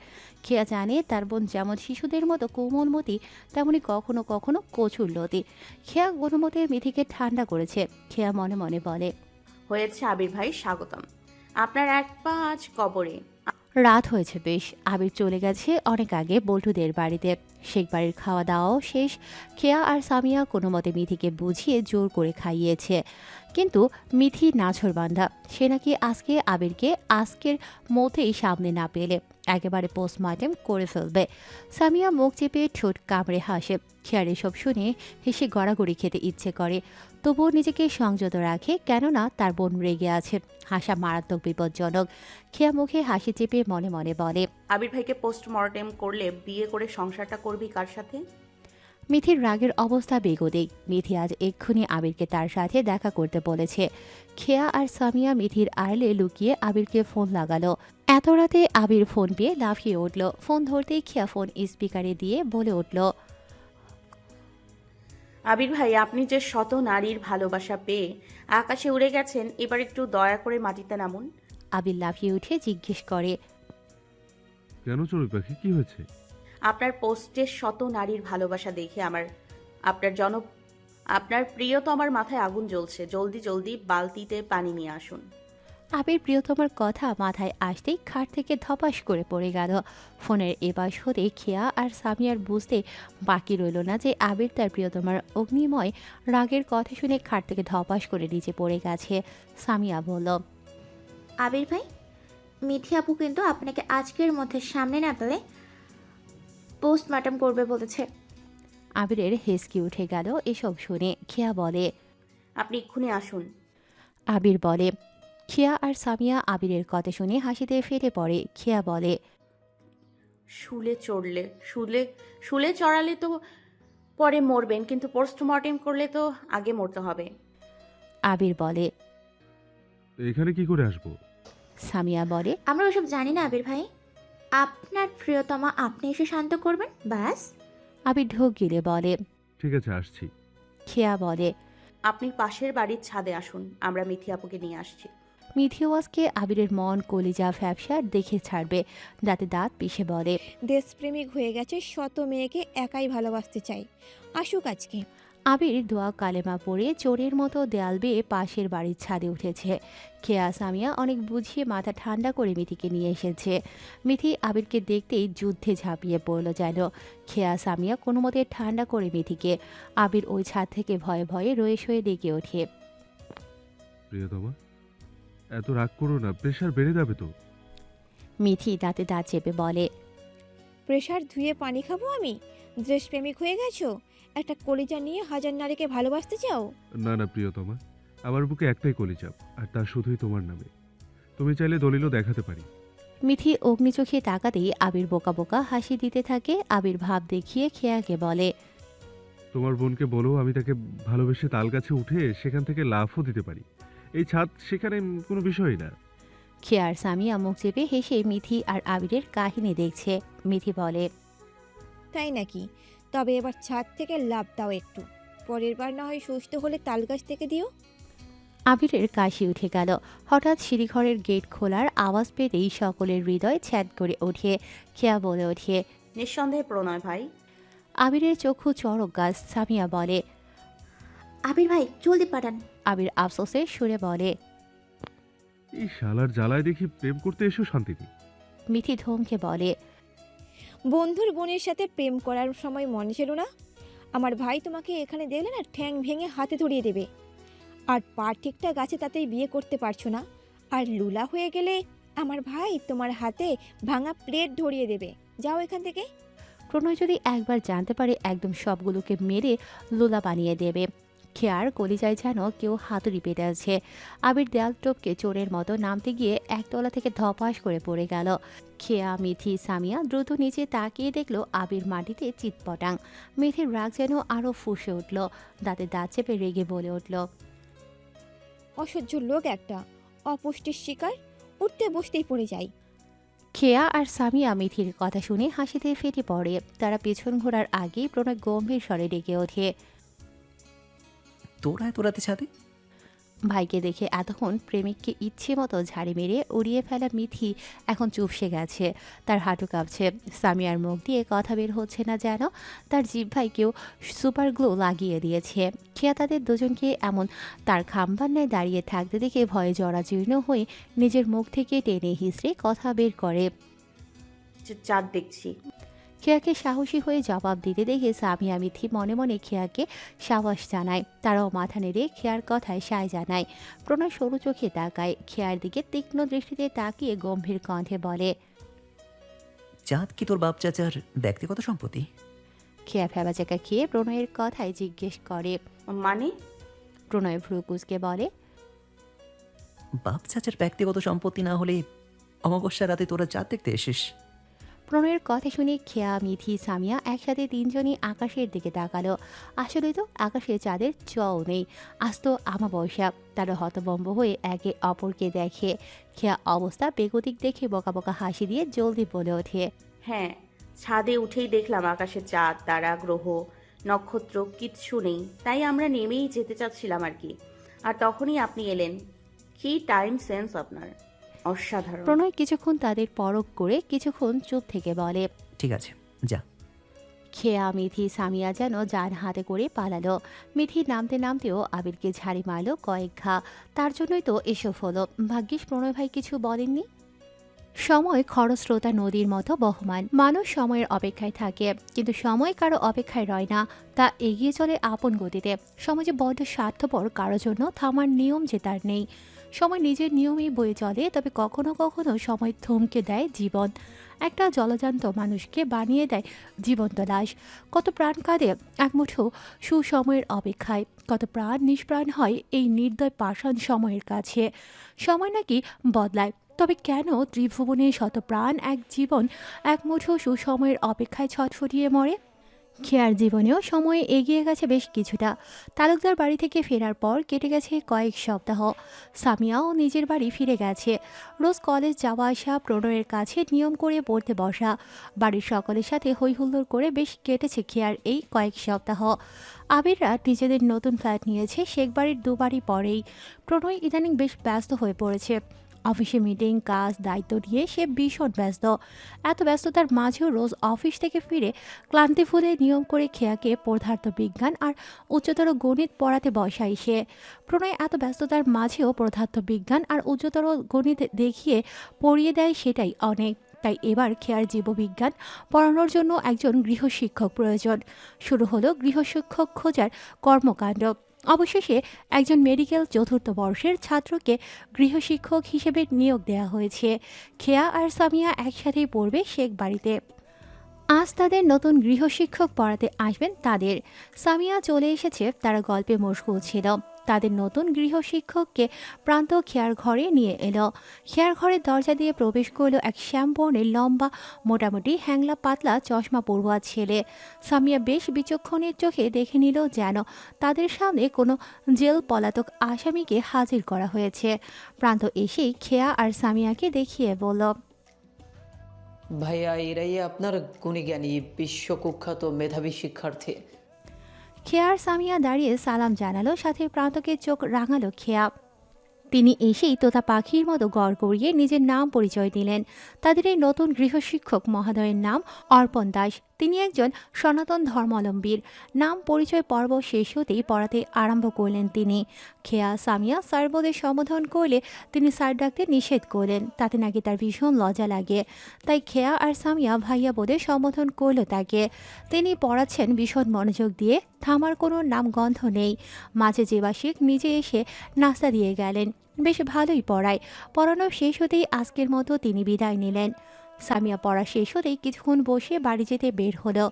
খেয়া জানে তার বোন যেমন শিশুদের মতো কোমলমতি, তেমনি কখনো কখনো কচুরলতি। খেয়া কোনোমতে মিথিকে ঠান্ডা করেছে। খেয়া মনে মনে বলে, হয়েছে আবির ভাই, স্বাগতম। আপনার এক পা আজ কবরে। রাত হয়েছে বেশ। আবির চলে গেছে অনেক আগে বল্টুদের বাড়িতে। শেখ বাড়ির খাওয়া দাওয়াও শেষ। খেয়া আর সামিয়া কোনো মতে মিথিকে বুঝিয়ে জোর করে খাইয়েছে। কিন্তু মিথি নাছোড়বান্ধা। সে নাকি আজকে আবিরকে আজকের মধ্যেই সামনে না পেলে একেবারে পোস্টমর্টেম করে ফেলবে। সামিয়া মুখ চেপে ঠোঁট কামড়ে হাসে। খেয়ার এসব শুনে হেসে গড়াগড়ি খেতে ইচ্ছে করে, তবুও নিজেকে সংযত রাখে, কেননা তার বোন রেগে আছে। হাসা মারাত্মক বিপজ্জনক। খেয়া মুখে হাসি চেপে মনে মনে বলে, আবির ভাইকে পোস্টমর্টেম করলে বিয়ে করে সংসারটা করবি কার সাথে? মিথির রাগের অবস্থা বেগতিক। মিথি আজ এক্ষুনি আবিরকে তার সাথে দেখা করতে বলেছে। খেয়া আর সামিয়া মিথির আড়লে লুকিয়ে আবিরকে ফোন লাগালো। এত রাতে আবির ফোন পেয়ে লাফিয়ে উঠল। ফোন ধরতেই খেয়া ফোন স্পিকারে দিয়ে বলে উঠল, আবির ভাই, আপনি যে শত নারীর ভালোবাসা পেয়ে আকাশে উড়ে গেছেন, এবার একটু দয়া করে মাটিতে নামুন। আবির লাফিয়ে উঠে জিজ্ঞেস করে, কেন চড়ুই পাখি, কি হয়েছে? আপনার পোস্টে শত নারীর ভালোবাসা দেখে আপনার প্রিয়তমার মাথায় আগুন জ্বলছে। জলদি জলদি বালতিতে পানি নিয়ে আসুন। আবির প্রিয়তমার কথা মাথায় আসতেই খাট থেকে ধপাস করে পড়ে গেল। ফোনের এপাশ হতে খেয়া আর সামিয়ার বুঝতে বাকি রইল না যে আবির তার প্রিয়তমার অগ্নিময় রাগের কথা শুনে খাট থেকে ধপাস করে নিচে পড়ে গেছে। সামিয়া বলল, আবির ভাই, মিথি আপু কিন্তু আপনাকে আজকের মধ্যে সামনে না পেলে পোস্টমর্টম করবে বলেছে। আবিরের হেসকি উঠে গেল এসব শুনে। খেয়া বলে, আপনি এক্ষুনি আসুন। আবির বলে। খেয়া আর সামিয়া আবিরের কথা শুনে হাসিতে ফেটে পড়ে। খেয়া বলে, শুলে চড়ালে তো পরে মরবেন, কিন্তু পোস্টমর্টেম করলে তো আগে মরতে হবে। আবির বলে। এখানে কি করে আসবো? সামিয়া বলে, আমরা ওসব জানি না আবির ভাই। আপনার প্রিয়তমা আপনি এসে শান্ত করবেন, ব্যাস। আবির ঢোক গিলে বলে। ঠিক আছে, আসছি। খেয়া বলে, আপনি পাশের বাড়ির ছাদে আসুন, আমরা মিথি আপুকে নিয়ে আসছি। মিথিওয়াজকে আবিরের মন কলিজা ফ্যাপসা দেখে ছাড়বে। দাঁতে দাঁত পিষে বলে, দেশপ্রেমিক হয়ে গেছে, শত মেয়েকে একাই ভালোবাসতে চাই। আসুক আজকে। আবির দোয়া কালেমা পড়ে চোরের মতো দেয়াল বেয়ে পাশের বাড়ির ছাদে উঠেছে। খেয়া সামিয়া অনেক বুঝিয়ে মাথা ঠান্ডা করে মিথিকে নিয়ে এসেছে। মিথি আবিরকে দেখতেই যুদ্ধে ঝাঁপিয়ে পড়ল যেন। খেয়া সামিয়া কোনো মতে ঠান্ডা করে মিথিকে। আবির ওই ছাদ থেকে ভয়ে ভয়ে রয়ে শয়ে ডেকে ওঠে, প্রিয়তমা, এত রাগ করো না, প্রেশার বেড়ে যাবে তো। মিথি দাঁতে দাঁত চেপে বলে, প্রেশার ধুয়ে পানি খাবো আমি? দেশপ্রেমিক হয়ে গেছো, একটা কলিজা নিয়ে হাজার নারীকে ভালোবাসতে চাও? না না প্রিয়তমা, আমার বুকে একটাই কলিজা, আর তা শুধুই তোমার নামে। তুমি চাইলে দলিলও দেখাতে পারি। মিথি অগ্নিচোখে তাকাতেই আবির বোকা বোকা হাসি দিতে থাকে। আবির ভাব দেখিয়ে খেয়াকে বলে, তোমার বোনকে বলো আমি তাকে ভালোবেসে তাল গাছে উঠে সেখান থেকে লাফও দিতে পারি। এই ছাদ সেখানে কোনো বিষয়ই না। খেয়ার সামিয়া মুখ চেপে হেসে মিথি আর আবিরের কাহিনী দেখছে। মিথি বলে, তাই নাকি? তবে এবার ছাদ থেকে লাভ দাও একটু। পরের বার না হয় সুস্থ হলে তাল গাছ থেকে দিও। আবিরের কাশি উঠে গেল। হঠাৎ সিঁড়িঘরের গেট খোলার আওয়াজ পেতেই সকলের হৃদয় ছ্যাদ করে ওঠে। খেয়া বলে ওঠে, নিঃসন্দেহে প্রণয় ভাই। আবিরের চক্ষু চড়ক গাছ। সামিয়া বলে, আবির ভাই জলদি পাঠান। আবির আফসোসের সুরে বলে, এই শালার জ্বালায় দেখি প্রেম করতে এসেও শান্তি নেই। মিথি ধমকে বলে, বন্ধুর বোনের সাথে প্রেম করার সময় মনে ছিল না? আমার ভাই তোমাকে এখানে দেখলে না ঠ্যাং ভেঙে হাতে ধরিয়ে দেবে। আর পা ঠিকটা গাছে তাতেই বিয়ে করতে পারছো না, আর লুলা হয়ে গেলে আমার ভাই তোমার হাতে ভাঙা প্লেট ধরিয়ে দেবে, যাও এখান থেকে। প্রণয় যদি একবার জানতে পারে একদম সবগুলোকে মেরে লোলা বানিয়ে দেবে। খেয়ার কলিজায় যেন কেউ হাতুড়ি পেতে আছে। আবির দেয়াল টপকে চোরের মতো নামতে গিয়ে একতলা থেকে ধপাস করে পড়ে গেল। খেয়া, মিথি, সামিয়া দ্রুত নিচে তাকিয়ে দেখলো আবির মাটিতে চিৎপটাং। মিথির রাগ যেন আরও ফুঁসে উঠল, দাঁতে দাঁত চেপে রেগে বলে উঠল, অসহ্য লোক একটা, অপুষ্টির শিকার, উঠতে বসতেই পড়ে যাই। খেয়া আর সামিয়া মিথির কথা শুনে হাসিতে ফেটে পড়ে। তারা পেছন ঘোরার আগেই প্রণয় গম্ভীর স্বরে ডেকে ওঠে, তোরা এত রাতে ছাদে? ভাইকে দেখে এতক্ষণ প্রেমিককে ইচ্ছে মতো ঝাড়ি মেরে উড়িয়ে ফেলা মিথি এখন চুপসে গেছে। তার হাঁটু কাঁপছে। সামিয়ার মুখ দিয়ে কথা বের হচ্ছে না, যেন তার জিহ্বায় কেউ সুপার গ্লো লাগিয়ে দিয়েছে। খেয়া তাদের দুজনকে এমন তার খাম্বার ন্যায় দাঁড়িয়ে থাকতে দেখে ভয়ে জরাজীর্ণ হয়ে নিজের মুখ থেকে টেনে হিসড়ে কথা বের করে, চাঁদ দেখছি। খেয়াকে সাহসী হয়ে জবাব দিতে দেখে সামিয়া মিথি মনে মনে খেয়াকে সাবাস জানায়। তারাও মাথা নেড়ে খেয়ার কথায় সায় জানায়। প্রণয় সরু চোখে তাকায়, খেয়ার দিকে তীক্ষ্ণ দৃষ্টিতে তাকিয়ে গম্ভীর কণ্ঠে বলে, চাঁদ কি তোর বাপ চাচার ব্যক্তিগত সম্পত্তি? খেয়া ফেবাচাকা খেয়ে প্রণয়ের কথায় জিজ্ঞেস করে। মানে? প্রণয় ভ্রুকুচকে বলে, বাপ চাচার ব্যক্তিগত সম্পত্তি না হলে অমাবস্যা রাতে তোরা চাঁদ দেখতে এসিস? প্রণয়ের কথা শুনে খেয়া, মিথি, সামিয়া একসাথে তিনজনই আকাশের দিকে তাকালো। আসলে তো আকাশে চাঁদের চও নেই, আজ তো আমাবস্যা। তারা হতভম্ব হয়ে একে অপরকে দেখে। খেয়া অবস্থা বেগতিক দেখে বকা বকা হাসি দিয়ে জলদি বলে ওঠে, হ্যাঁ, ছাদে উঠেই দেখলাম আকাশে চাঁদ, তারা, গ্রহ, নক্ষত্র কিচ্ছু নেই, তাই আমরা নেমেই যেতে চাচ্ছিলাম আর কি। আর তখনই আপনি এলেন। কি টাইম সেন্স আপনার, অসাধারণ। প্রণয় কিছুক্ষণ তাদের পরখ করে কিছুক্ষণ চুপ থেকে বলে, ঠিক আছে, যা। খেয়া, মিথি, সামিয়া যেন যান হাতে করে পালালো। মিথি নামতে নামতেও আবিরকে ঝাড়ি মারল কয়েক ঘা। তার জন্যই তো এসব হলো। ভাগ্যিস প্রণয় ভাই কিছু বলেননি। সময় খরস্রোতা নদীর মতো বহমান। মানুষ সময়ের অপেক্ষায় থাকে, কিন্তু সময় কারো অপেক্ষায় রয় না, তা এগিয়ে চলে আপন গতিতে। সমাজে বড্ড স্বার্থপর কারো জন্য থামার নিয়ম যে তার নেই। সময় নিজের নিয়মেই বয়ে চলে, তবে কখনো কখনো সময় থমকে দেয় জীবন। একটা জলজান্ত মানুষকে বানিয়ে দেয় জীবন্ত লাশ। কত প্রাণ কাঁদে একমুঠো সুসময়ের অপেক্ষায়, কত প্রাণ নিষ্প্রাণ হয় এই নির্দয় পাষাণ সময়ের কাছে। সময় নাকি বদলায়, তবে কেন ত্রিভুবনে শত প্রাণ এক জীবন একমুঠো সুসময়ের অপেক্ষায় ছটফটিয়ে মরে? খেয়ার জীবনেও সময় এগিয়ে গেছে বেশ কিছুটা। তালুকদার বাড়ি থেকে ফেরার পর কেটে গেছে কয়েক সপ্তাহ। সামিয়াও নিজের বাড়ি ফিরে গেছে। রোজ কলেজ যাওয়া আসা, প্রণয়ের কাছে নিয়ম করে পড়তে বসা, বাড়ির সকলের সাথে হইহুল্লোড় করে বেশ কেটেছে খেয়ার এই কয়েক সপ্তাহ। আবিররা নিজেদের নতুন ফ্ল্যাট নিয়েছে শেখবাড়ির দুবারই পরেই। প্রণয় ইদানিং বেশ ব্যস্ত হয়ে পড়েছে। অফিসে মিটিং, কাজ, দায়িত্ব নিয়ে সে ভীষণ ব্যস্ত। এত ব্যস্ততার মাঝেও রোজ অফিস থেকে ফিরে ক্লান্তি ভুলে নিয়ম করে খেয়াকে পদার্থ বিজ্ঞান আর উচ্চতর গণিত পড়াতে বসায় সে। প্রণয় এত ব্যস্ততার মাঝেও পদার্থ বিজ্ঞান আর উচ্চতর গণিত দেখিয়ে পড়িয়ে দেয়, সেটাই অনেক। তাই এবার খেয়ার জীববিজ্ঞান পড়ানোর জন্য একজন গৃহশিক্ষক প্রয়োজন। শুরু হলো গৃহশিক্ষক খোঁজার কর্মকাণ্ড। অবশেষে একজন মেডিকেল চতুর্থ বর্ষের ছাত্রকে গৃহশিক্ষক হিসেবে নিয়োগ দেওয়া হয়েছে। খেয়া আর সামিয়া একসাথেই পড়বে শেখবাড়িতে। আজ তাদের নতুন গৃহশিক্ষক পড়াতে আসবেন তাদের। সামিয়া চলে এসেছে, তারা গল্পে মশগুল ছিল। তাদের নতুন গৃহশিক্ষককে প্রান্ত খেয়ার ঘরে নিয়ে এলো। খেয়ার ঘরের দরজা দিয়ে প্রবেশ করলো এক শ্যামবর্ণের লম্বা, মোটামুটি হ্যাংলা পাতলা চশমা পড়ুয়া ছেলে। সামিয়া বেশ বিচক্ষণের চোখে দেখে নিল যেন তাদের সামনে কোনো জেল পলাতক আসামিকে হাজির করা হয়েছে। প্রান্ত এসেই খেয়া আর সামিয়াকে দেখিয়ে বলল, ভাইয়া, এরাই আপনার গুণী জ্ঞানী বিশ্বকুখ্যাত মেধাবী শিক্ষার্থী। খেয়ার সামিয়া দাঁড়িয়ে সালাম জানালো, সাথে প্রান্তকে চোখ রাঙালো খেয়া। তিনি এসেই তোতা পাখির মতো গড় গড়িয়ে নিজের নাম পরিচয় দিলেন। তাদের এই নতুন গৃহশিক্ষক মহোদয়ের নাম অর্পণ দাস। তিনি একজন সনাতন ধর্মাবলম্বীর। নাম পরিচয় পর্ব শেষ হতেই পড়াতে আরম্ভ করলেন তিনি। খেয়া সামিয়া স্যার বলে সম্বোধন করলে তিনি স্যার ডাকতে নিষেধ করলেন, তাতে নাকি তার ভীষণ লজ্জা লাগে। তাই খেয়া আর সামিয়া ভাইয়া বলে সম্বোধন করল তাকে। তিনি পড়াচ্ছেন ভীষণ মনোযোগ দিয়ে, থামার কোনো নামগন্ধ নেই। মাঝে জেবাশিক নিজে এসে নাস্তা দিয়ে গেলেন। বেশ ভালোই পড়ায়। পড়ানো শেষ হতেই আজকের মতো তিনি বিদায় নিলেন। সামিয়া পড়া শেষ হতেই কিছুক্ষণ বসে বাড়ি যেতে বের হলো।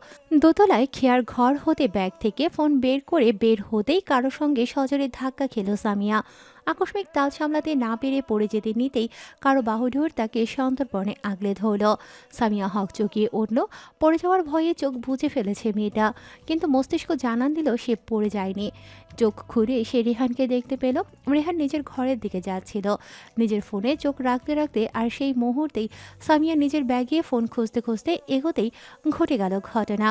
দোতলায় খেয়ার ঘর হতে ব্যাগ থেকে ফোন বের করে বের হতেই কারো সঙ্গে সজোরে ধাক্কা খেল সামিয়া। আকস্মিক তাল সামলাতে না পেরে পড়ে যেতে নিতেই কারো বাহুডোর তাকে সন্তর্পণে আগলে ধরল। সামিয়া হকচকিয়ে উঠল। পড়ে যাওয়ার ভয়ে চোখ বুজে ফেলেছে মেয়েটা, কিন্তু মস্তিষ্ক জানান দিল সে পড়ে যায়নি। চোখ খুঁড়ে সে রেহানকে দেখতে পেল। রেহান নিজের ঘরের দিকে যাচ্ছিল নিজের ফোনে চোখ রাখতে রাখতে, আর সেই মুহূর্তেই সামিয়া নিজের ব্যাগে ফোন খুঁজতে খুঁজতে এগোতেই ঘটে গেল ঘটনা।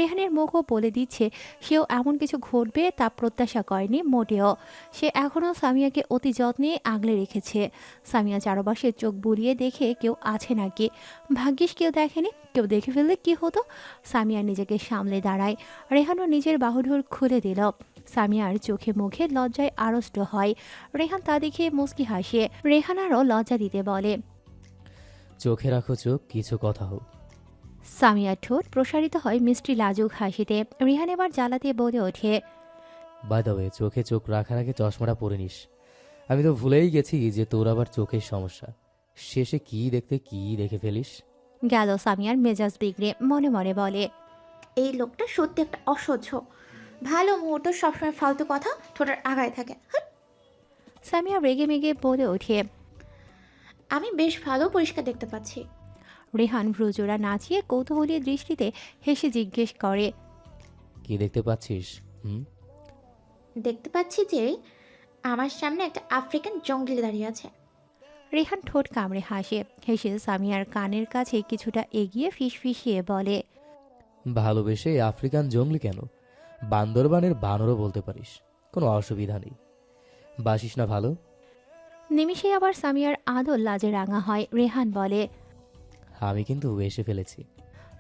রেহানের মুখও বলে দিচ্ছে সেও এমন কিছু ঘটবে তা প্রত্যাশা করেনি মোটেও। সে এখনও সামিয়াকে অতি যত্নে আগলে রেখেছে। সামিয়া চারপাশে চোখ বুলিয়ে দেখে কেউ আছে নাকি। ভাগ্যিস কেউ দেখেনি, কেউ দেখে ফেললে কি হতো। সামিয়া নিজেকে সামলে দাঁড়ায়। রেহানও নিজের বাহুডোর খুলে দিল। সামিয়ার চোখে মুখে লজ্জায় আড়ষ্ট হয়। রেহান তা দেখে মুচকি হাসে। রেহান আরও লজ্জা দিতে বলে, চোখে রাখো চোখ, কিছু কথা হোক। সামিয়ার ঠোঁট প্রসারিত হয় মিষ্টি লাজুক হাসিতে। রেহান এবার জ্বালাতে বলে ওঠে, বাই দ্য ওয়ে, চোখে চোখ রাখার আগে চশমাটা পরে নিস। আমি তো ভুলেই গেছি যে তোর আবার চোখের সমস্যা। শেষে কি দেখতে কি দেখে ফেলিস। গেল সামিয়ার মেজাজ বিগড়ে। মনে মনে বলে, এই লোকটা সত্যি একটা অসহ্য। ভালো মুহূর্ত সবসময় ফালতু কথা ঠোঁটের আগায় থাকে। হাট! সামিয়া রেগে মেগে বলে ওঠে, আমি বেশ ভালো পরিষ্কার দেখতে পাচ্ছি। রেহান ভ্রুজোড়া নাচিয়ে কৌতূহলী দৃষ্টিতে হেসে জিজ্ঞেস করে, কি দেখতে পাচ্ছিস? দেখতে পাচ্ছি যে আমার সামনে একটা আফ্রিকান জঙ্গলি দাঁড়িয়ে আছে। রেহান ঠোঁট কামড়ে হাসে। হেসে সামিয়ার কানের কাছে কিছুটা এগিয়ে ফিসফিসিয়ে বলে, ভালোবেসে আফ্রিকান জঙ্গলি কেন, বান্দরবানের বানরও বলতে পারিস, কোনো অসুবিধা নেই। বাসিস না ভালো? নিমিষে আবার সামিয়ার আদর লাজে রাঙা হয়। রেহান বলে, আমি কিন্তু এসে ফেলেছি।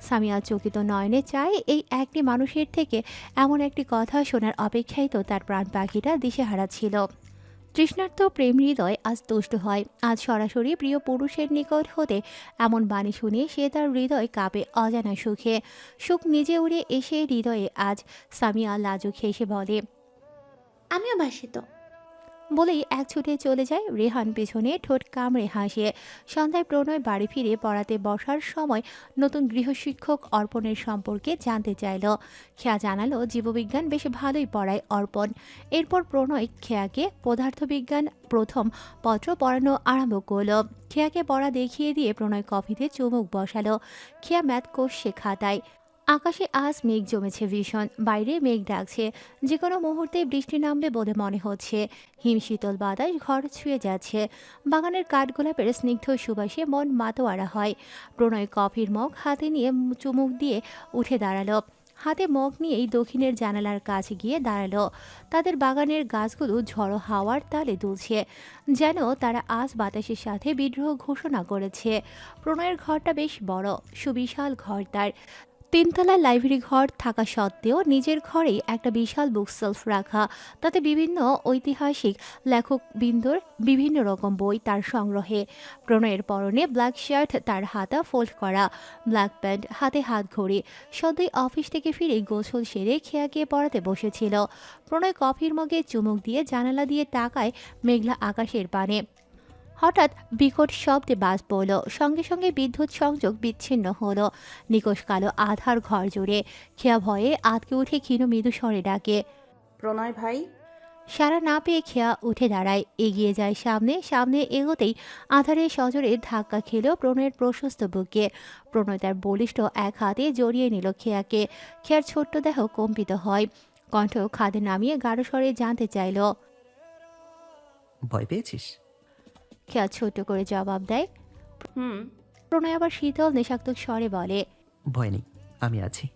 সামিয়া চকিত নয়নে চায় এই একটি মানুষের থেকে এমন একটি কথা শোনার অপেক্ষায় তো তার প্রাণ পাখিটা দিশেহারা ছিল। তৃষ্ণার্ত প্রেম হৃদয় আজ তুষ্ট হয়। আজ সরাসরি প্রিয় পুরুষের নিকট হতে এমন বাণী শুনে সে তার হৃদয় কাঁপে অজানা সুখে। সুখ নিজে উড়ে এসে হৃদয়ে আজ। সামিয়া লাজুক হেসে বলে, আমিও বাসি তো। বলেই এক ছুটে চলে যায়। রেহান পেছনে ঠোঁট কামড়ে হাসে। সন্ধ্যায় প্রণয় বাড়ি ফিরে পড়াতে বসার সময় নতুন গৃহশিক্ষক অর্পণের সম্পর্কে জানতে চাইল। খেয়া জানালো জীববিজ্ঞান বেশ ভালোই পড়ায় অর্পণ। এরপর প্রণয় খেয়াকে পদার্থবিজ্ঞান প্রথম পত্র পড়ানো আরম্ভ করলো। খেয়াকে পড়া দেখিয়ে দিয়ে প্রণয় কফিতে চুমুক বসালো। খেয়া ম্যাথ করছে খাতায়। আকাশে আজ মেঘ জমেছে ভীষণ। বাইরে মেঘ ডাকছে, যে কোনো মুহূর্তে বৃষ্টি নামবে বলে মনে হচ্ছে। হিমশীতল বাতাস ঘর ছুঁয়ে যাচ্ছে। বাগানের কাঠগোলাপের স্নিগ্ধ সুবাসে মন মাতোয়ারা হয়। প্রণয় কফির মগ হাতে নিয়ে চুমুক দিয়ে উঠে দাঁড়ালো। হাতে মগ নিয়েই দক্ষিণের জানালার কাছে গিয়ে দাঁড়ালো। তাদের বাগানের গাছগুলো ঝড়ো হাওয়ার তালে দুলছে, যেন তারা আজ বাতাসের সাথে বিদ্রোহ ঘোষণা করেছে। প্রণয়ের ঘরটা বেশ বড়, সুবিশাল ঘর তার। তিনতলা লাইব্রেরি ঘর থাকা সত্ত্বেও নিজের ঘরেই একটা বিশাল বুকশেলফ রাখা। তাতে বিভিন্ন ঐতিহাসিক লেখকবৃন্দর বিভিন্ন রকম বই তার সংগ্রহে। প্রণয়ের পরনে ব্ল্যাক শার্ট, তার হাতা ফোল্ড করা, ব্ল্যাক প্যান্ট, হাতে হাত ঘড়ি। সদ্যই অফিস থেকে ফিরে গোসল সেরে খেয়াকে পড়াতে বসেছিল। প্রণয় কফির মগে চুমুক দিয়ে জানালা দিয়ে তাকায় মেঘলা আকাশের পানে। হঠাৎ বিকট শব্দে বাজ পড়ল। সঙ্গে সঙ্গে বিদ্যুৎ সংযোগ বিচ্ছিন্ন হলো। নিকোষ কালো আধার ঘর জুড়ে। খেয়া ভয়ে আতকে উঠে ক্ষীণ মৃদু স্বরে ডাকে, প্রণয় ভাই। সারা না পেয়ে খেয়া উঠে দাঁড়ায়, এগিয়ে যায় সামনে। সামনে এগোতেই আধারে সজোরে ধাক্কা খেল প্রণয়ের প্রশস্ত বুকে। প্রণয় তার বলিষ্ঠ এক হাতে জড়িয়ে নিল খেয়াকে। খেয়ার ছোট্ট দেহ কম্পিত হয়। কণ্ঠ খাদে নামিয়ে গাঢ় স্বরে জানতে চাইল, ভয় পেয়েছিস? খেয়া ছোট করে জবাব দেয়। প্রণয় আবার শীতল নেশাক্ত স্বরে বলে, ভয় নেই, আমি আছি।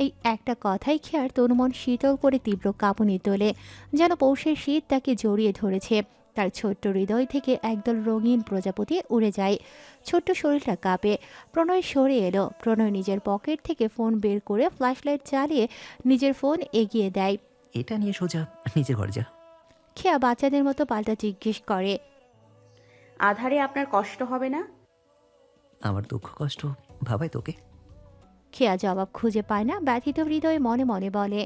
এই একটা কথাই খেয়ার তনুমন শীতল করে তীব্র কাঁপুনি তোলে, যেন পৌষের শীত তাকে জড়িয়ে ধরেছে। তার ছোট্ট হৃদয় থেকে একদল রঙিন প্রজাপতি উড়ে যায়। ছোট্ট শরীরটা কাঁপে। প্রণয় সরে এলো। প্রণয় নিজের পকেট থেকে ফোন বের করে ফ্ল্যাশলাইট চালিয়ে নিজের ফোন এগিয়ে দেয়। এটা নিয়ে সোজা নিজে ঘর যা। খেয়া বাচ্চাদের মতো পাল্টা জিজ্ঞেস করে, আধারে আপনার কষ্ট হবে না? আমার দুঃখ কষ্ট ভাবাই তোকে? খেয়া জবাব খুঁজে পায় না। ব্যথিত হৃদয়ে মনে মনে বলে,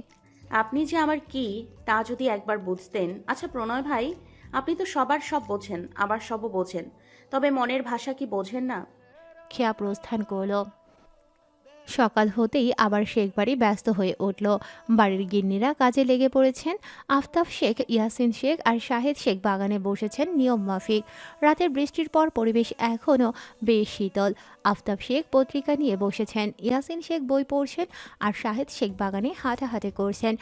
আপনি যে আমার কি তা যদি একবার বুঝতেন। আচ্ছা প্রণয় ভাই, আপনি তো সবার সব বোঝেন, আবার সবও বোঝেন, তবে মনের ভাষা কি বোঝেন না? খেয়া প্রস্থান করল। সকাল হতেই আবার শেখ বাড়ি ব্যস্ত হয়ে উঠল। বাড়ির গিন্নিরা কাজে লেগে পড়েছেন। আফতাব শেখ, ইয়াসিন শেখ আর শাহেদ শেখ বাগানে বসেছেন নিয়ম মাফিক। রাতের বৃষ্টির পর পরিবেশ এখনও বেশ শীতল। আফতাব শেখ পত্রিকা নিয়ে বসেছেন, ইয়াসিন শেখ বই পড়ছেন আর শাহেদ শেখ বাগানে হাঁটাহাঁটি করছেন।